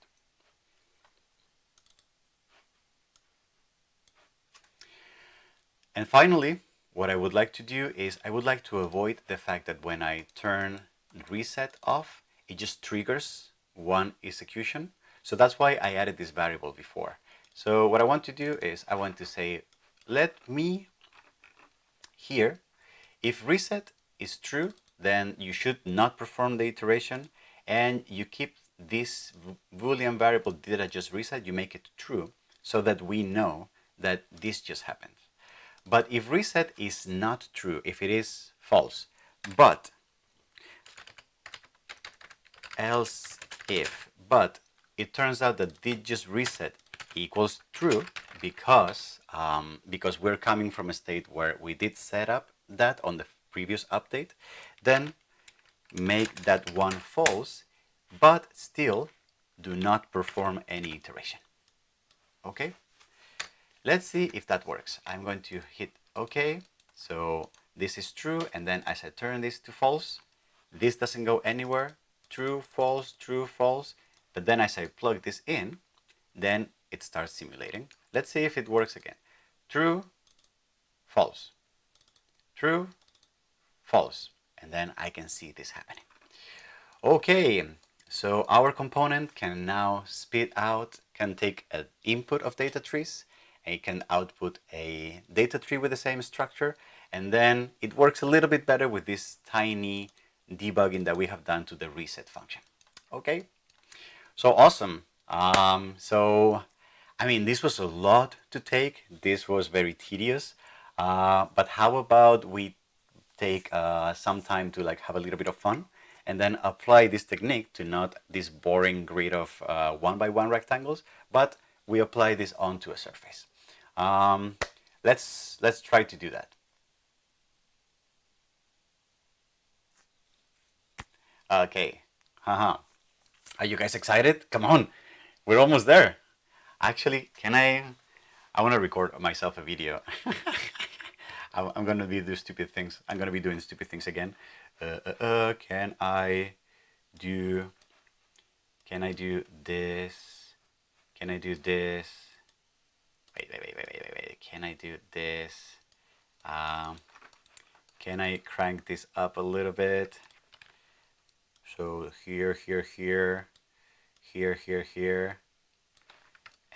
And finally, what I would like to do is I would like to avoid the fact that when I turn reset off, it just triggers one execution. So that's why I added this variable before. So what I want to do is I want to say, let me here, if reset is true, then you should not perform the iteration, and you keep this Boolean variable that I just reset, you make it true, so that we know that this just happened. But if reset is not true, if it is false, but else if, but it turns out that did just reset equals true because we're coming from a state where we did set up that on the previous update, then make that one false, but still do not perform any iteration. Okay? Let's see if that works. I'm going to hit OK. So this is true, and then as I turn this to false, this doesn't go anywhere. True, false, but then as I plug this in, then it starts simulating. Let's see if it works again. True, false, true, false, and then I can see this happening. Okay, so our component can now spit out, can take an input of data trees, and it can output a data tree with the same structure, and then it works a little bit better with this tiny debugging that we have done to the reset function. Okay, so awesome. So I mean, this was a lot to take. This was very tedious, but how about we take some time to like have a little bit of fun and then apply this technique to not this boring grid of 1x1 rectangles, but we apply this onto a surface. Let's try to do that. Okay, are you guys excited? Come on, we're almost there. Actually, I want to record myself a video. I'm gonna be doing stupid things. I'm gonna be doing stupid things again. Can I do this? Can I do this? Wait. Can I do this? Can I crank this up a little bit? So here,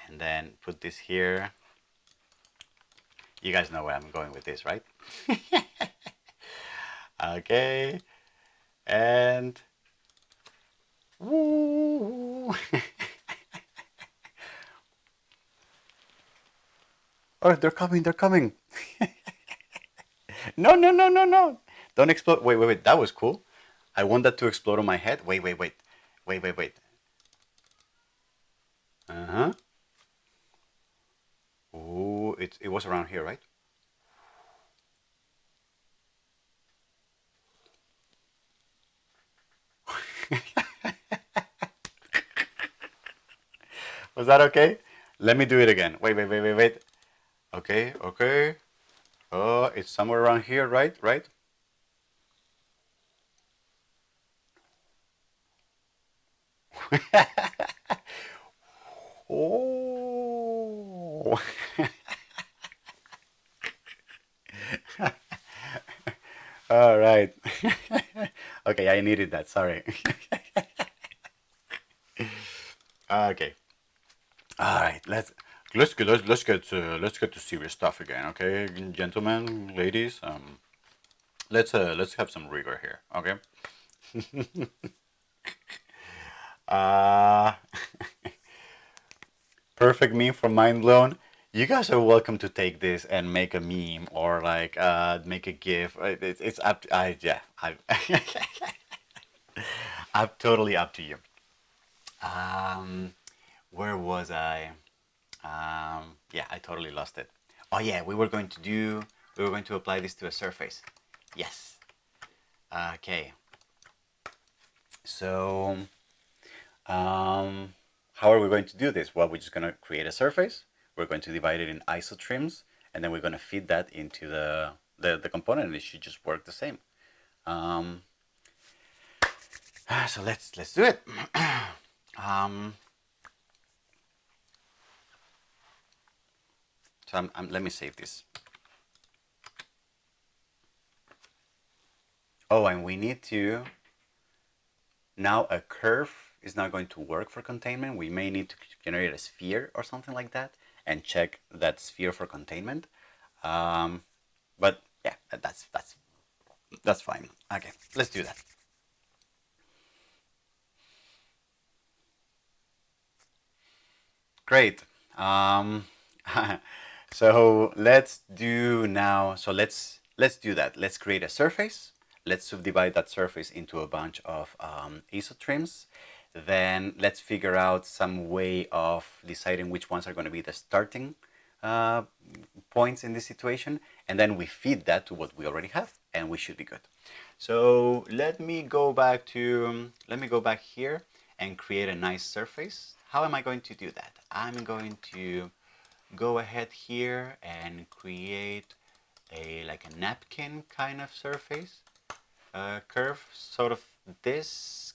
and then put this here. You guys know where I'm going with this, right? Okay, and woo! Oh, they're coming. No. Don't explode. Wait. That was cool. I want that to explode on my head. Wait. Uh-huh. Oh, it was around here, right? Was that okay? Let me do it again. Wait. Okay. Oh, it's somewhere around here, right? Oh. All right. Okay, I needed that. Sorry. Okay. All right. Let's get to serious stuff again. Okay, gentlemen, ladies. Let's have some rigor here. Okay. Perfect meme from Mind Blown. You guys are welcome to take this and make a meme or like make a GIF. It's up. I'm totally up to you. Where was I? Yeah, I totally lost it. Oh yeah, we were going to apply this to a surface. Yes. Okay. So, how are we going to do this? Well, we're just going to create a surface. We're going to divide it in isotrims, and then we're going to feed that into the component, and it should just work the same. So let's do it. So let me save this Oh, and we need to, now a curve is not going to work for containment. We may need to generate a sphere or something like that and check that sphere for containment. But yeah, that's fine. Okay, let's do that. Great. So let's do now. So let's do that. Let's create a surface. Let's subdivide that surface into a bunch of isotrims. Then let's figure out some way of deciding which ones are going to be the starting uh, points in this situation, and then we feed that to what we already have, and we should be good. So let me go back here and create a nice surface. How am I going to do that? I'm going to go ahead here and create like a napkin kind of surface, curve, sort of this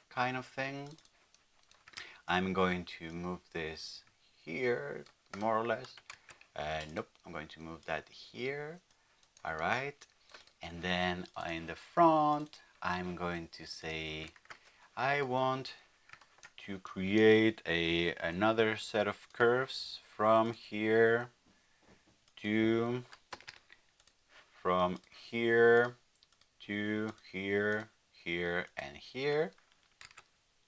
kind of thing. I'm going to move this here, more or less. Nope, I'm going to move that here. All right. And then in the front, I'm going to say, I want to create another set of curves from here to, here and here.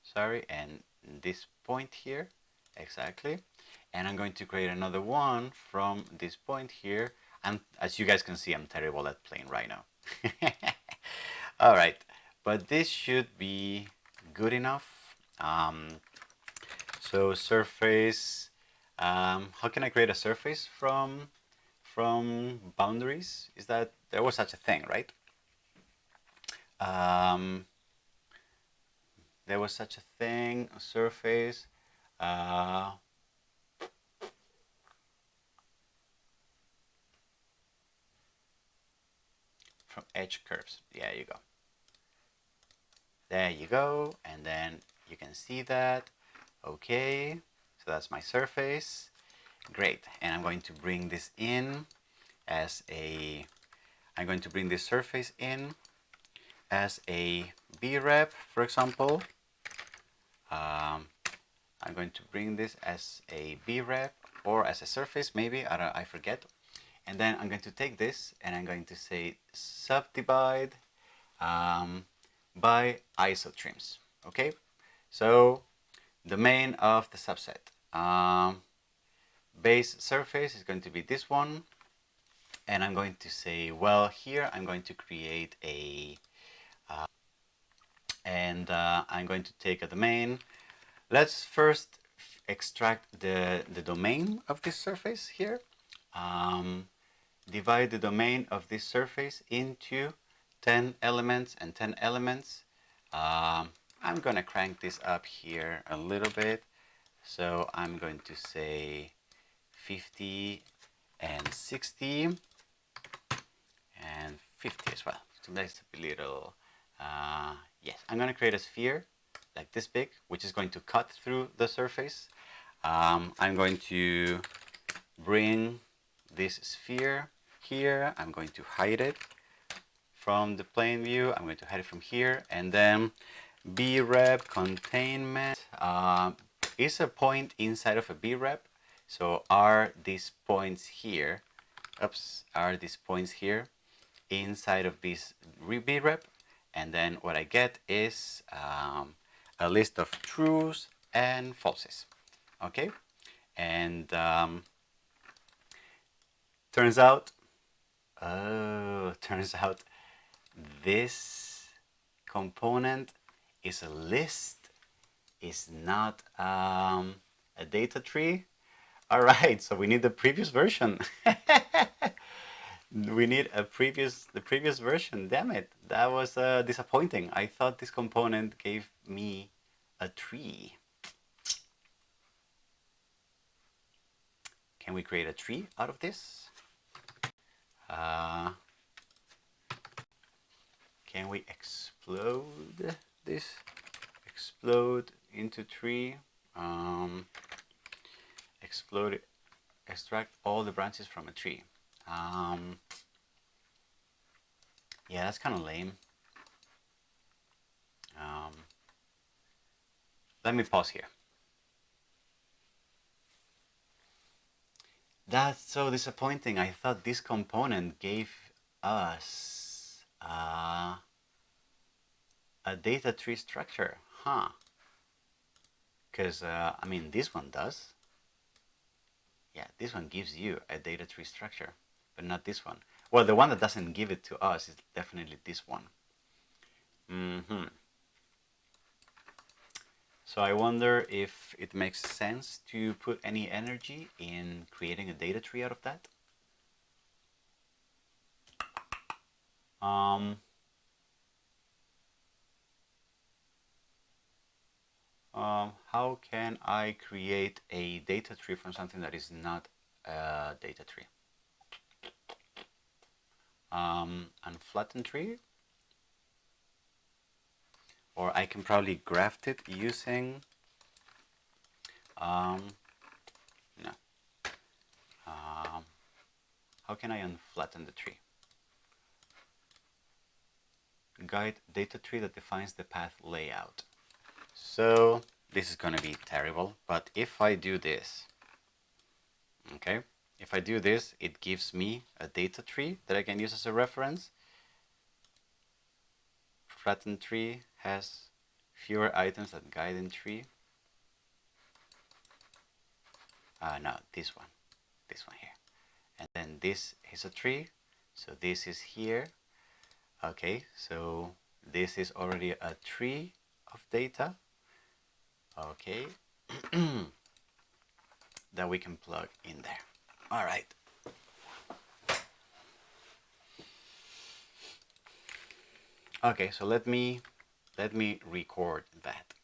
Sorry, and this point here, exactly. And I'm going to create another one from this point here. And as you guys can see, I'm terrible at playing right now. All right, but this should be good enough. So surface, how can I create a surface from boundaries? Is that, there was such a thing, right? There was such a thing, a surface. From edge curves. There you go. There you go. And then you can see that. Okay. So that's my surface. Great. And I'm going to bring this in as a, I'm going to bring this surface in as a B-rep, for example. I'm going to bring this as a B-rep or as a surface, maybe, I forget. And then I'm going to take this and I'm going to say subdivide by isotrims. Okay, so the main of the subset. Base surface is going to be this one. And I'm going to say, well, here I'm going to create a, I'm going to take a domain. Let's first extract the domain of this surface here. Divide the domain of this surface into 10 elements and 10 elements. I'm going to crank this up here a little bit. So I'm going to say 50 and 60 and 50 as well. So that's a little, yes, I'm going to create a sphere like this big, which is going to cut through the surface. I'm going to bring this sphere here. I'm going to hide it from the plane view. I'm going to hide it from here. And then B-rep containment is a point inside of a B-rep. So are these points here, are these points here inside of this B-rep. And then what I get is a list of trues and falses. Okay, and turns out this component is a list, is not a data tree. All right, so we need the previous version. We need the previous version. Damn it, that was disappointing. I thought this component gave me a tree. Can we create a tree out of this? Can we explode this? Explode into tree. Explode, extract all the branches from a tree. Yeah, that's kind of lame. Let me pause here. That's so disappointing. I thought this component gave us a data tree structure, huh? Because, I mean, this one does. Yeah, this one gives you a data tree structure, but not this one. Well, the one that doesn't give it to us is definitely this one. So I wonder if it makes sense to put any energy in creating a data tree out of that. How can I create a data tree from something that is not a data tree? Unflattened tree? Or I can probably graft it using no. How can I unflatten the tree? Guide data tree that defines the path layout. So this is going to be terrible, but if I do this, okay, if I do this, it gives me a data tree that I can use as a reference. Flattened tree has fewer items than guiding tree. No, this one here. And then this is a tree, so this is here. Okay, so this is already a tree of data. Okay, that we can plug in there. All right. Okay, so let me record that.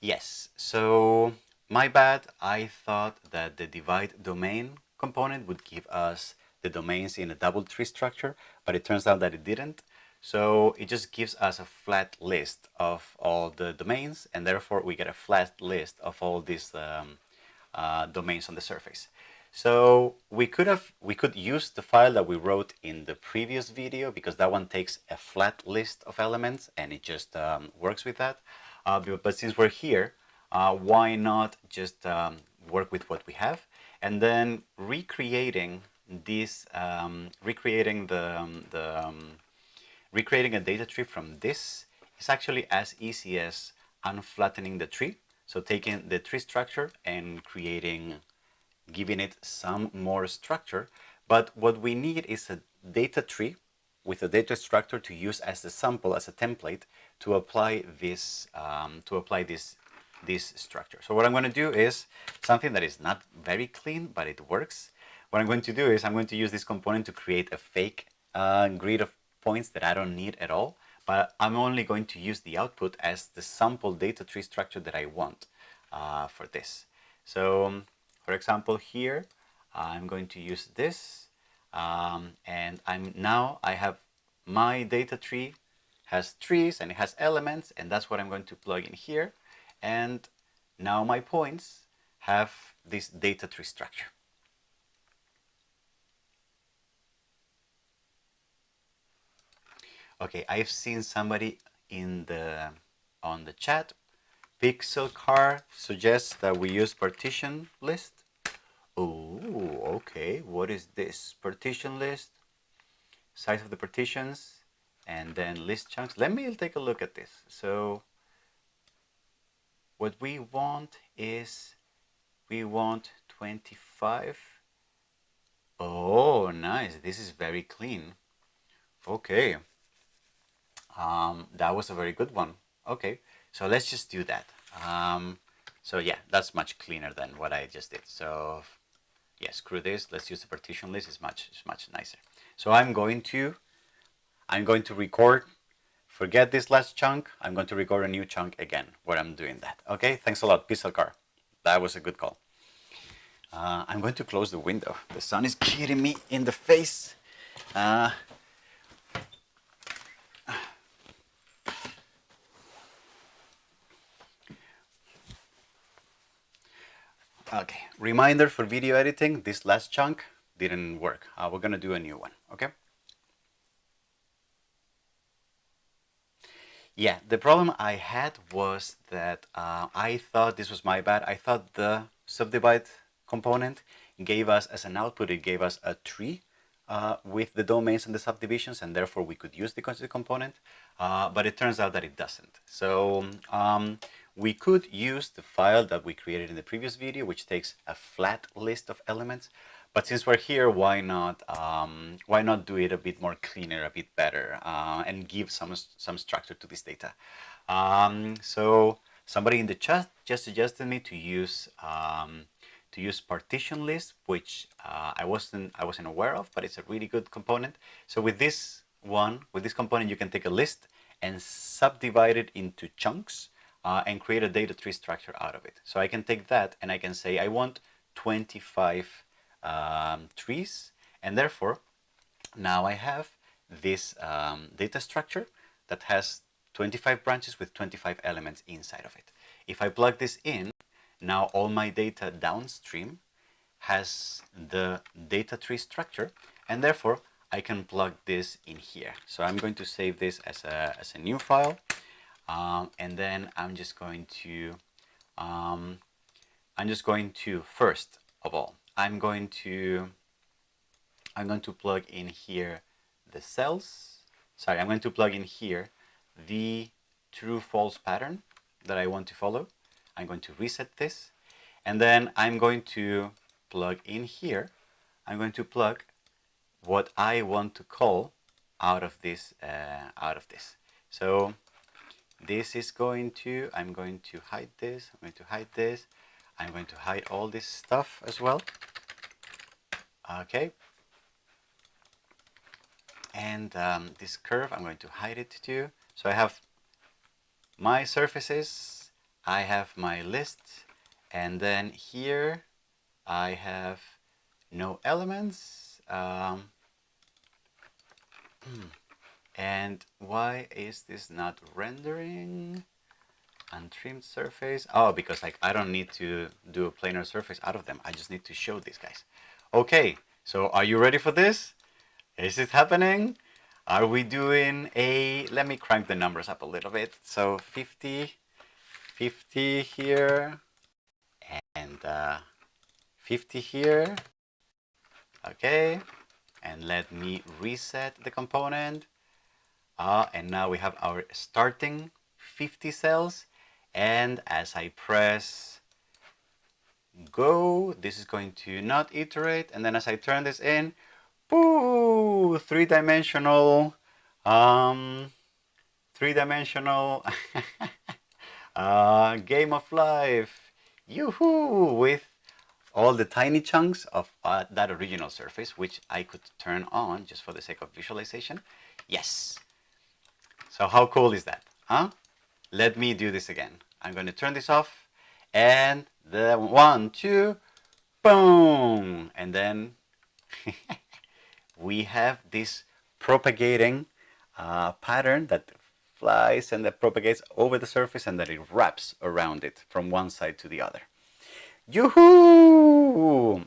Yes, so my bad. I thought that the divide domain component would give us the domains in a double tree structure, but it turns out that it didn't. So it just gives us a flat list of all the domains, and therefore we get a flat list of all these domains on the surface. So we could use the file that we wrote in the previous video, because that one takes a flat list of elements and it just works with that. But since we're here, why not just work with what we have, and then recreating this, recreating a data tree from this is actually as easy as unflattening the tree. So taking the tree structure and giving it some more structure. But what we need is a data tree with a data structure to use as a sample, as a template, to apply this this structure. So what I'm going to do is something that is not very clean, but it works. What I'm going to do is I'm going to use this component to create a fake grid of points that I don't need at all, but I'm only going to use the output as the sample data tree structure that I want for this. So for example, here I'm going to use this, and I have my data tree has trees and it has elements, and that's what I'm going to plug in here. And now my points have this data tree structure. Okay, I've seen somebody on the chat. Pixel Car suggests that we use partition list. Oh, okay. What is this? Partition list, size of the partitions, and then list chunks. Let me take a look at this. So what we want is, we want 25. Oh, nice. This is very clean. Okay. That was a very good one. Okay, so let's just do that. So yeah, that's much cleaner than what I just did. So yeah, screw this. Let's use the partition list. It's much nicer. So I'm going to record. Forget this last chunk. I'm going to record a new chunk again where I'm doing that. Okay, thanks a lot, Pixel Car. That was a good call. I'm going to close the window. The sun is hitting me in the face. Okay, reminder for video editing, this last chunk didn't work. We're gonna do a new one, okay? Yeah, the problem I had was that I thought this was my bad. I thought the subdivide component gave us as an output, it gave us a tree with the domains and the subdivisions, and therefore we could use the component, but it turns out that it doesn't. So we could use the file that we created in the previous video, which takes a flat list of elements. But since we're here, why not do it a bit more cleaner, a bit better, and give some structure to this data? So somebody in the chat just suggested me to use partition list, which I wasn't aware of, but it's a really good component. So with this component, you can take a list and subdivide it into chunks and create a data tree structure out of it. So I can take that and I can say I want 25 trees, and therefore now I have this data structure that has 25 branches with 25 elements inside of it. If I plug this in, now all my data downstream has the data tree structure, and therefore I can plug this in here. So I'm going to save this as a new file, and then I'm just going to first of all, I'm going to plug in here the cells. Sorry, I'm going to plug in here the true-false pattern that I want to follow. I'm going to reset this, and then I'm going to plug in here. I'm going to plug what I want to call out of this. So this is going to. I'm going to hide this. I'm going to hide this. I'm going to hide all this stuff as well. Okay. And this curve, I'm going to hide it too. So I have my surfaces, I have my list, and then here I have no elements. And why is this not rendering? Untrimmed surface. Oh, because I don't need to do a planar surface out of them. I just need to show these guys. Okay, so are you ready for this? Is it happening? Are we doing let me crank the numbers up a little bit. So 50 here, and 50 here. Okay, and let me reset the component. And now we have our starting 50 cells. And as I press go, this is going to not iterate. And then as I turn this in, boo, three-dimensional game of life, yoo-hoo, with all the tiny chunks of that original surface, which I could turn on just for the sake of visualization. Yes. So how cool is that? Huh? Let me do this again. I'm going to turn this off, and the 1, 2, boom, and then we have this propagating pattern that flies and that propagates over the surface, and that it wraps around it from one side to the other. Yoo-hoo!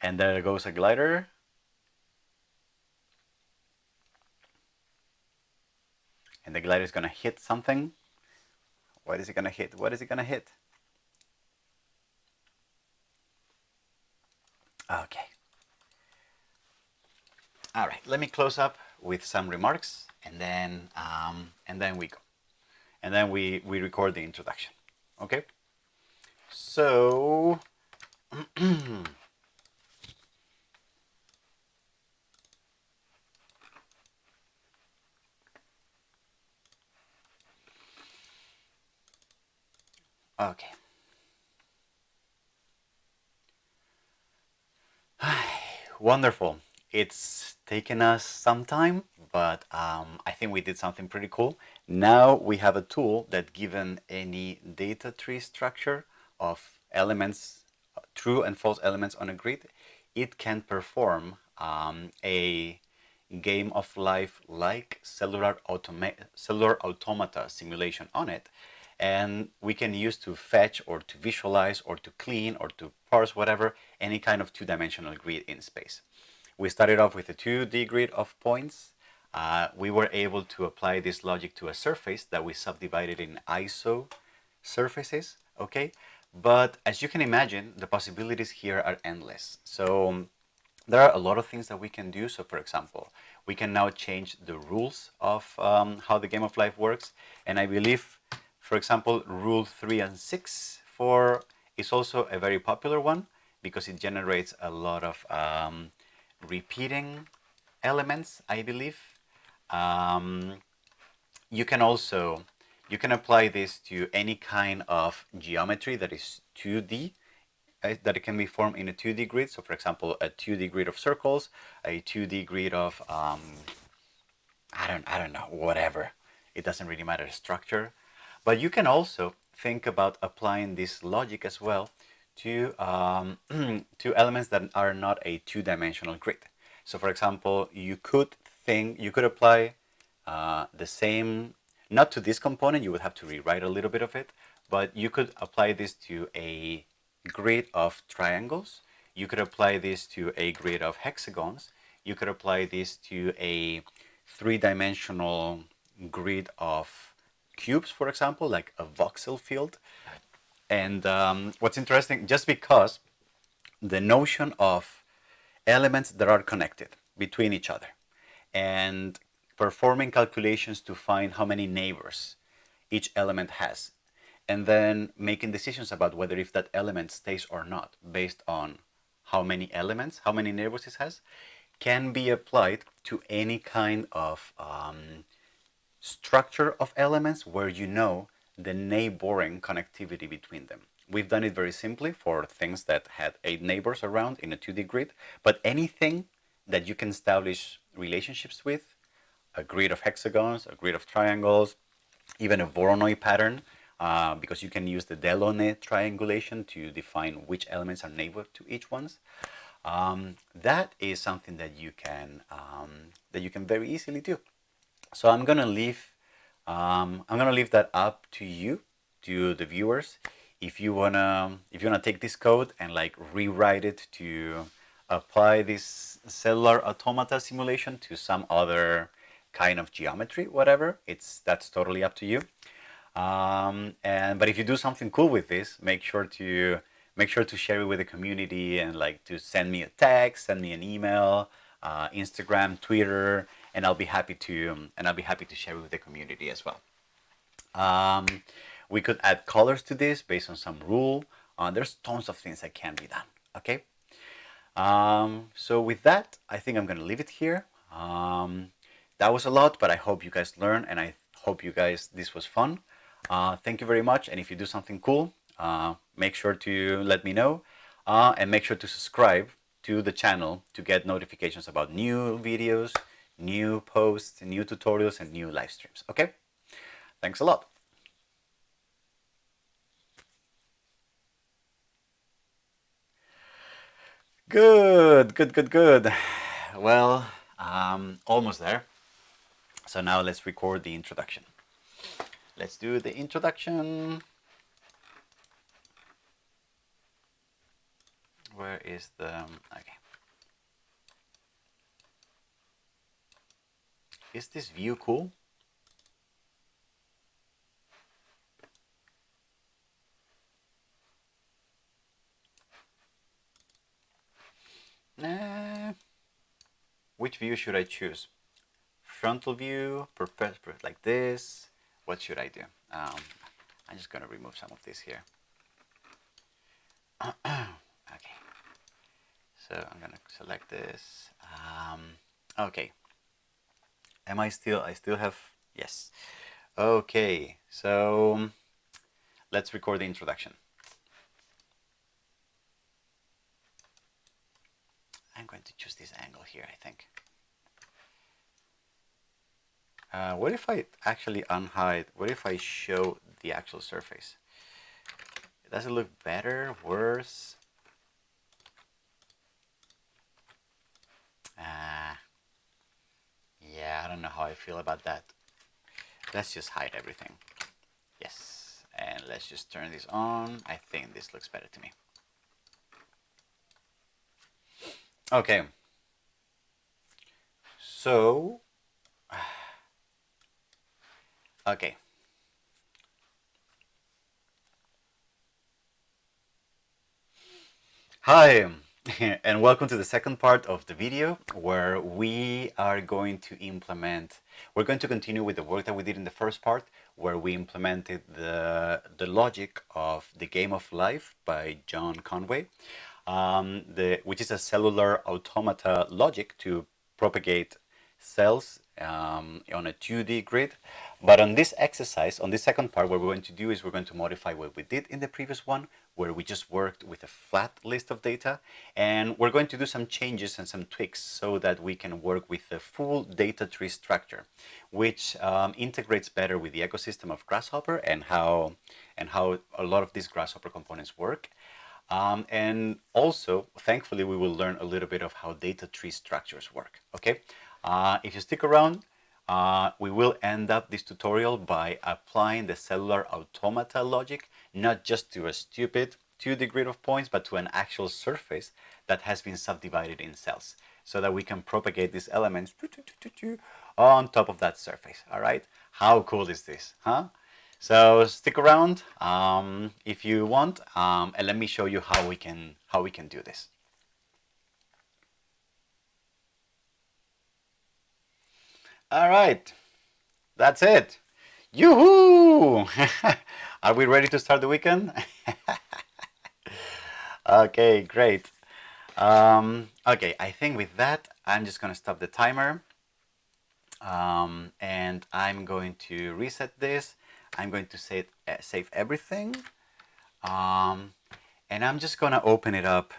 And there goes a glider. And the glider is going to hit something. What is it going to hit? What is it going to hit? Okay. All right. Let me close up with some remarks, and then we go, and then we record the introduction. Okay. So. Okay. Wonderful. It's taken us some time, but I think we did something pretty cool. Now we have a tool that, given any data tree structure of elements, true and false elements on a grid, it can perform a game of life like cellular automata simulation on it, and we can use to fetch or to visualize or to clean or to parse whatever any kind of two-dimensional grid in space. We started off with a 2D grid of points. We were able to apply this logic to a surface that we subdivided in ISO surfaces, okay? But as you can imagine, the possibilities here are endless. So there are a lot of things that we can do. So for example, we can now change the rules of how the game of life works. And I believe, for example, rule 3 and 6 is also a very popular one because it generates a lot of repeating elements, I believe. You can apply this to any kind of geometry that is 2D, that it can be formed in a 2D grid. So for example, a 2D grid of circles, a 2D grid of I don't know, whatever. It doesn't really matter the structure. But you can also think about applying this logic as well to to elements that are not a two-dimensional grid. So for example, you could apply the same, not to this component, you would have to rewrite a little bit of it, but you could apply this to a grid of triangles. You could apply this to a grid of hexagons. You could apply this to a three-dimensional grid of cubes, for example, like a voxel field. And what's interesting, just because the notion of elements that are connected between each other and performing calculations to find how many neighbors each element has, and then making decisions about whether if that element stays or not based on how many elements, how many neighbors it has, can be applied to any kind of structure of elements where you know the neighboring connectivity between them. We've done it very simply for things that had 8 neighbors around in a 2D grid, but anything that you can establish relationships with, a grid of hexagons, a grid of triangles, even a Voronoi pattern, because you can use the Delaunay triangulation to define which elements are neighbor to each ones. That is something that you can very easily do. So I'm gonna leave that up to you, to the viewers. If you wanna take this code and like rewrite it to apply this cellular automata simulation to some other kind of geometry, whatever, that's totally up to you. But if you do something cool with this, make sure to share it with the community and like to send me a text, send me an email, Instagram, Twitter, and I'll be happy to share it with the community as well. We could add colors to this based on some rule. There's tons of things that can be done. Okay. So with that, I think I'm gonna leave it here. That was a lot, but I hope you guys learned, and I hope you guys this was fun. Thank you very much, and if you do something cool, make sure to let me know, and make sure to subscribe to the channel to get notifications about new videos, new posts, new tutorials, and new live streams. Okay? Thanks a lot. Good. Well, almost there. So now let's record the introduction. Let's do the introduction. Where is the, okay. Is this view cool? Which view should I choose? Frontal view, like this. What should I do? I'm just gonna remove some of this here. Okay. So I'm gonna select this. Okay. I still have, yes. Okay, so let's record the introduction. I'm going to choose this angle here, I think. What if I actually unhide? What if I show the actual surface? Does it look better, worse? don't know how I feel about that. Let's just hide everything. Yes, and let's just turn this on. I think this looks better to me. Okay. So, okay. Hi, and welcome to the second part of the video where we are going to we're going to continue with the work that we did in the first part where we implemented the logic of the Game of Life by John Conway, which is a cellular automata logic to propagate cells on a 2D grid. But on this exercise, on this second part, what we're going to do is we're going to modify what we did in the previous one, where we just worked with a flat list of data. And we're going to do some changes and some tweaks so that we can work with the full data tree structure, which integrates better with the ecosystem of Grasshopper and how a lot of these Grasshopper components work. And also, thankfully, we will learn a little bit of how data tree structures work. Okay, if you stick around, we will end up this tutorial by applying the cellular automata logic, not just to a stupid 2D grid of points, but to an actual surface that has been subdivided in cells, so that we can propagate these elements on top of that surface. All right, how cool is this, huh? So stick around if you want, and let me show you how we can do this. All right, that's it. Yoo-hoo! Are we ready to start the weekend? Okay, great. Okay, I think with that, I'm just going to stop the timer. And I'm going to reset this. I'm going to save everything. And I'm just going to open it up.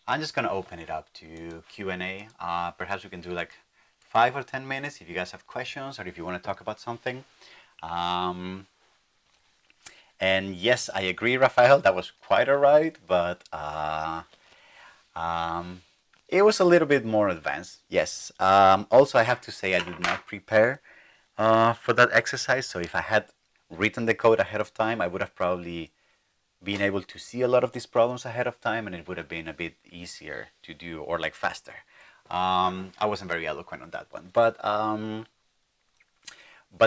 I'm just going to open it up to Q&A. Perhaps we can do like 5 or 10 minutes if you guys have questions or if you want to talk about something. And yes, I agree, Rafael, that was quite all right, but it was a little bit more advanced, yes. Also, I have to say I did not prepare for that exercise, so if I had written the code ahead of time, I would have probably been able to see a lot of these problems ahead of time, and it would have been a bit easier to do, or like faster. I wasn't very eloquent on that one, but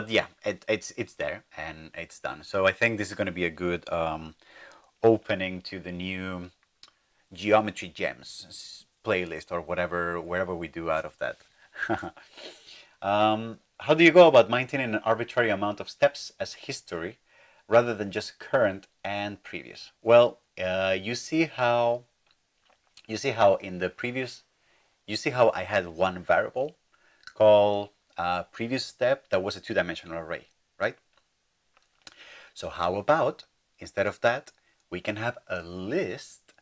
yeah, it's there and it's done. So I think this is going to be a good opening to the new Geometry Gems playlist or wherever we do out of that. How do you go about maintaining an arbitrary amount of steps as history rather than just current and previous? Well, you see how in the previous, you see how I had one variable called previous step that was a two-dimensional array, right? So how about, instead of that, we can have a list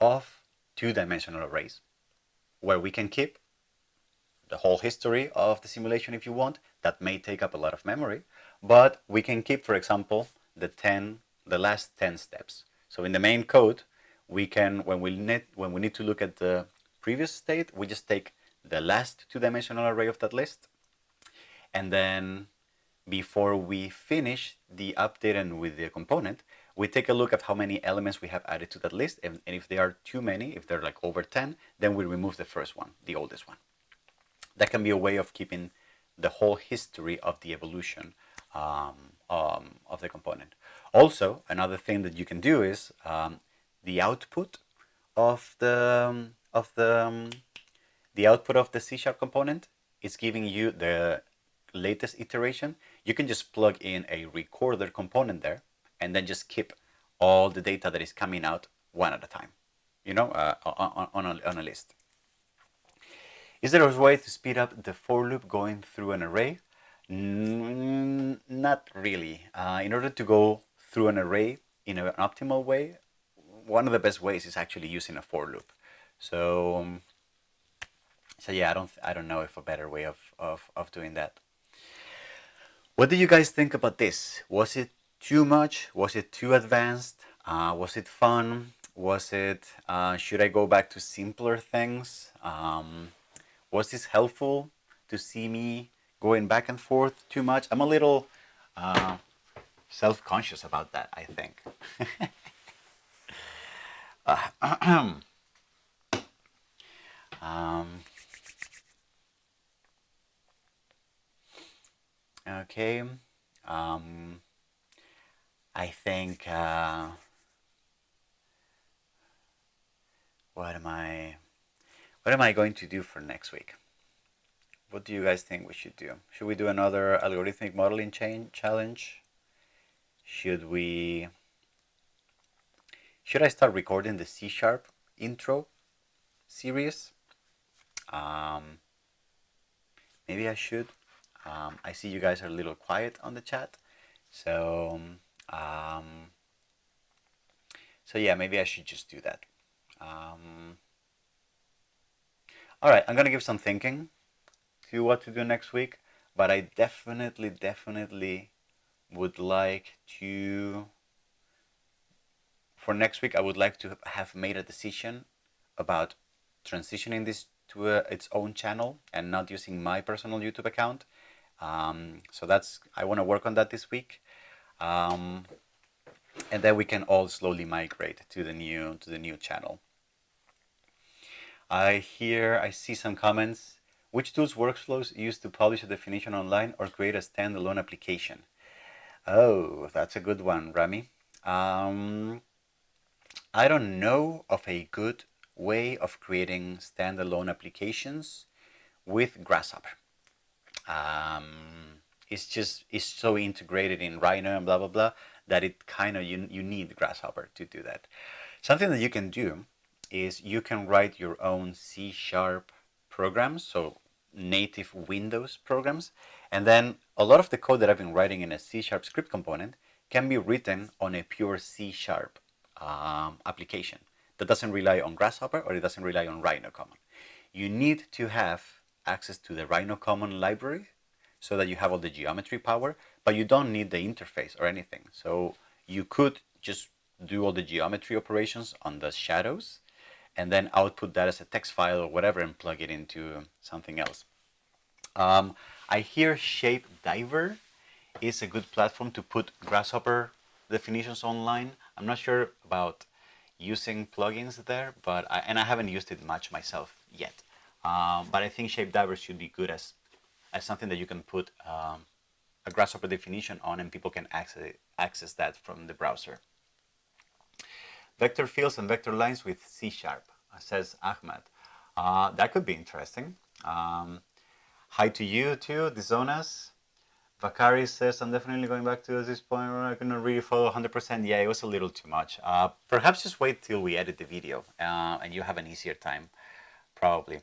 of two-dimensional arrays where we can keep the whole history of the simulation if you want. That may take up a lot of memory, but we can keep, for example, the last 10 steps. So in the main code, we can, when we need to look at the previous state, we just take the last two-dimensional array of that list, and then before we finish the update and with the component, we take a look at how many elements we have added to that list, and if there are too many, if they're like over 10, then we remove the first one, the oldest one. That can be a way of keeping the whole history of the evolution of the component. Also, another thing that you can do is the output of the C# component is giving you the latest iteration. You can just plug in a recorder component there and then just keep all the data that is coming out one at a time, you know, on a list. Is there a way to speed up the for loop going through an array? Not really. In order to go through an array in an optimal way, one of the best ways is actually using a for loop. So yeah, I don't know if a better way of doing that. What do you guys think about this? Was it too much? Was it too advanced? Was it fun? Was it, should I go back to simpler things? Was this helpful to see me going back and forth too much. I'm a little self-conscious about that, I think. Okay. I think what am I going to do for next week? What do you guys think we should do? Should we do another algorithmic modeling challenge? Should I start recording the C# intro series? Maybe I should. I see you guys are a little quiet on the chat, so yeah, maybe I should just do that. All right, I'm gonna give some thinking to what to do next week, but I definitely would like to, for next week, I would like to have made a decision about transitioning this to its own channel and not using my personal YouTube account. So I want to work on that this week, and then we can all slowly migrate to the new channel. I see some comments. Which tools workflows used to publish a definition online or create a standalone application? Oh, that's a good one, Rami. I don't know of a good way of creating standalone applications with Grasshopper. It's so integrated in Rhino and blah blah blah that it kind of you need Grasshopper to do that. Something that you can do is you can write your own C# programs, so native Windows programs, and then a lot of the code that I've been writing in a C# script component can be written on a pure C# application that doesn't rely on Grasshopper or it doesn't rely on Rhino Common. You need to have access to the Rhino Common library so that you have all the geometry power, but you don't need the interface or anything. So you could just do all the geometry operations on the shadows and then output that as a text file or whatever and plug it into something else. I hear Shape Diver is a good platform to put Grasshopper definitions online. I'm not sure about using plugins there, but I haven't used it much myself yet. But I think Shape Diver should be good as something that you can put a Grasshopper definition on and people can access that from the browser. Vector fields and vector lines with C#, says Ahmed. That could be interesting. Hi to you too, Dizonas. Vakari says, I'm definitely going back to this point where I couldn't really follow 100%. Yeah, it was a little too much. Perhaps just wait till we edit the video and you have an easier time, probably.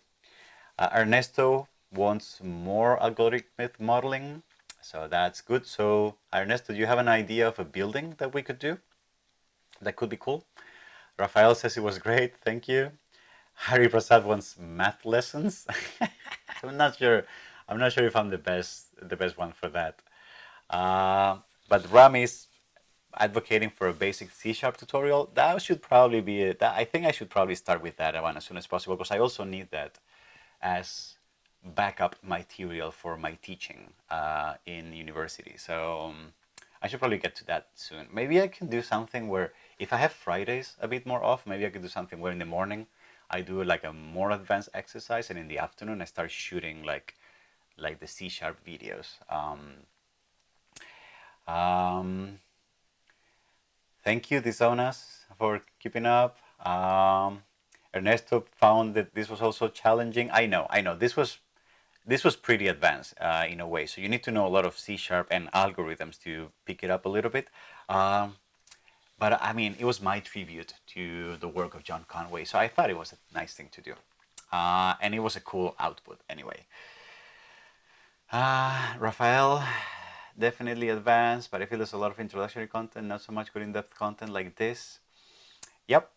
Ernesto wants more algorithmic modeling, so that's good. So Ernesto, do you have an idea of a building that we could do? That could be cool. Rafael says it was great, thank you. Hari Prasad wants math lessons. I'm not sure if I'm the best one for that. But Rami is advocating for a basic C# tutorial. That should probably be it. I think I should probably start with that one as soon as possible because I also need that as backup material for my teaching in university. So I should probably get to that soon. Maybe I can do something where if I have Fridays a bit more off, maybe I could do something where in the morning I do like a more advanced exercise and in the afternoon I start shooting like the C# videos. Thank you, Dizonas, for keeping up. Ernesto found that this was also challenging. I know. This was pretty advanced in a way. So you need to know a lot of C# and algorithms to pick it up a little bit. But I mean, it was my tribute to the work of John Conway. So I thought it was a nice thing to do. And it was a cool output anyway. Rafael, definitely advanced, but I feel there's a lot of introductory content, not so much good in-depth content like this. Yep.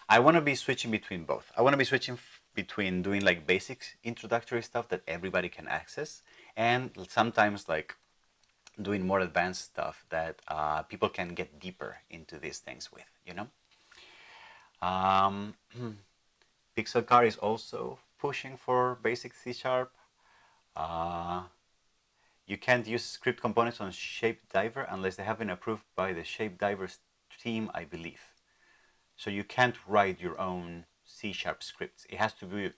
I want to be switching between both. I want to be switching between doing like basic introductory stuff that everybody can access and sometimes like doing more advanced stuff that people can get deeper into these things with, you know? Pixelcar is also pushing for basic C#. You can't use script components on Shapediver unless they have been approved by the Shapedivers team, I believe. So you can't write your own C# scripts. It has to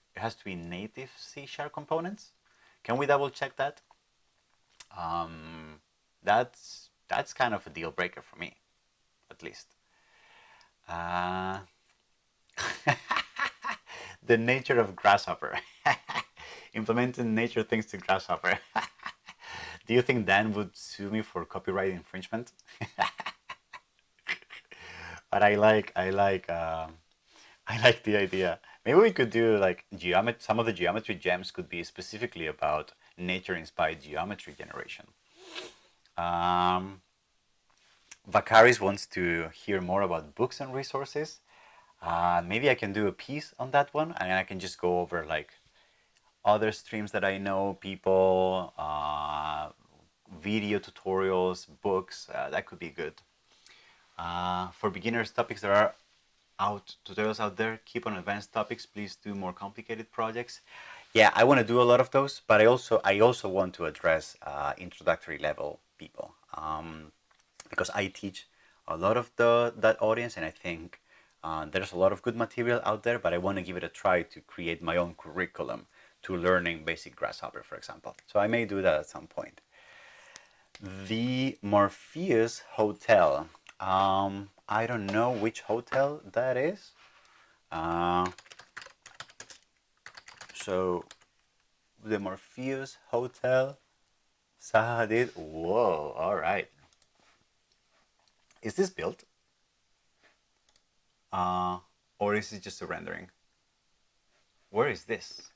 be native C# components. Can we double check that? That's kind of a deal breaker for me, at least. The nature of Grasshopper. Implementing nature things to Grasshopper. Do you think Dan would sue me for copyright infringement? But I like the idea. Maybe we could do like geometry. Some of the geometry gems could be specifically about nature-inspired geometry generation. Vakaris wants to hear more about books and resources. Maybe I can do a piece on that one, and I can just go over like other streams that I know, people, video tutorials, books. That could be good. For beginners topics, there are tutorials out there. Keep on advanced topics. Please do more complicated projects. Yeah, I want to do a lot of those, but I also want to address introductory level people, because I teach a lot of that audience, and I think there's a lot of good material out there, but I want to give it a try to create my own curriculum to learning basic Grasshopper, for example. So I may do that at some point. The Morpheus Hotel. I don't know which hotel that is. So the Morpheus Hotel, Zaha Hadid. Whoa, all right. Is this built? Or is it just a rendering? Where is this?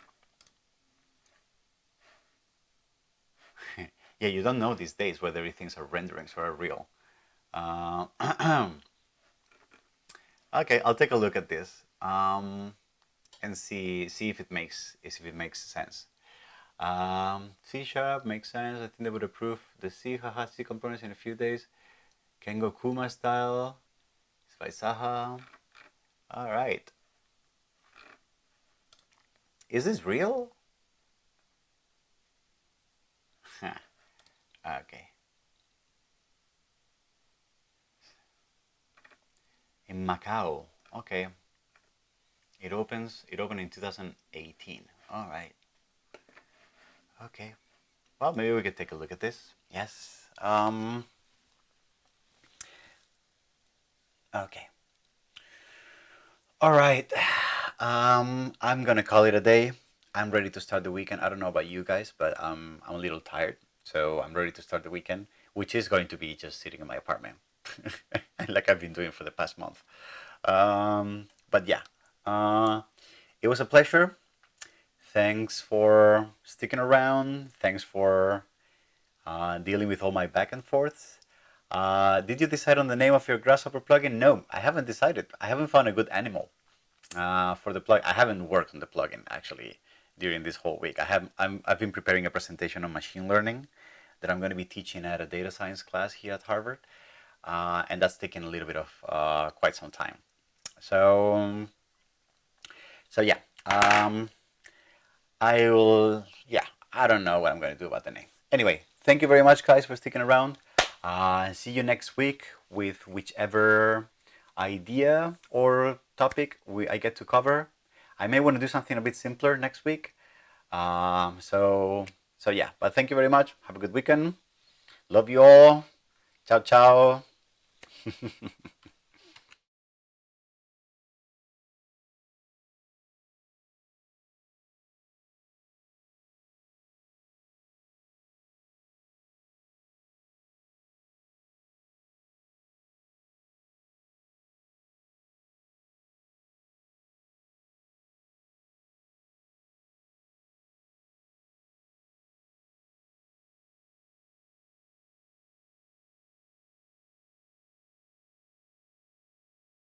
Yeah, you don't know these days whether things are renderings or are real. Okay, I'll take a look at this and see if it makes sense. C# makes sense. I think they would approve the C components in a few days. Kengo Kuma style. It's by Zaha. All right. Is this real? Okay. In Macau. Okay. It opened in 2018. All right. Okay. Well, maybe we could take a look at this. Yes. Okay. All right. I'm gonna call it a day. I'm ready to start the weekend. I don't know about you guys, but I'm a little tired, so I'm ready to start the weekend, which is going to be just sitting in my apartment, like I've been doing for the past month. But yeah, it was a pleasure. Thanks for sticking around. Thanks for dealing with all my back and forths. Did you decide on the name of your Grasshopper plugin? No, I haven't decided. I haven't found a good animal for the plug. I haven't worked on the plugin actually during this whole week. I've been preparing a presentation on machine learning that I'm going to be teaching at a data science class here at Harvard, and that's taken a little bit of quite some time. So yeah, I don't know what I'm going to do about the name. Anyway, thank you very much, guys, for sticking around. See you next week with whichever idea or topic I get to cover. I may want to do something a bit simpler next week. So yeah, but thank you very much. Have a good weekend. Love you all. Ciao, ciao.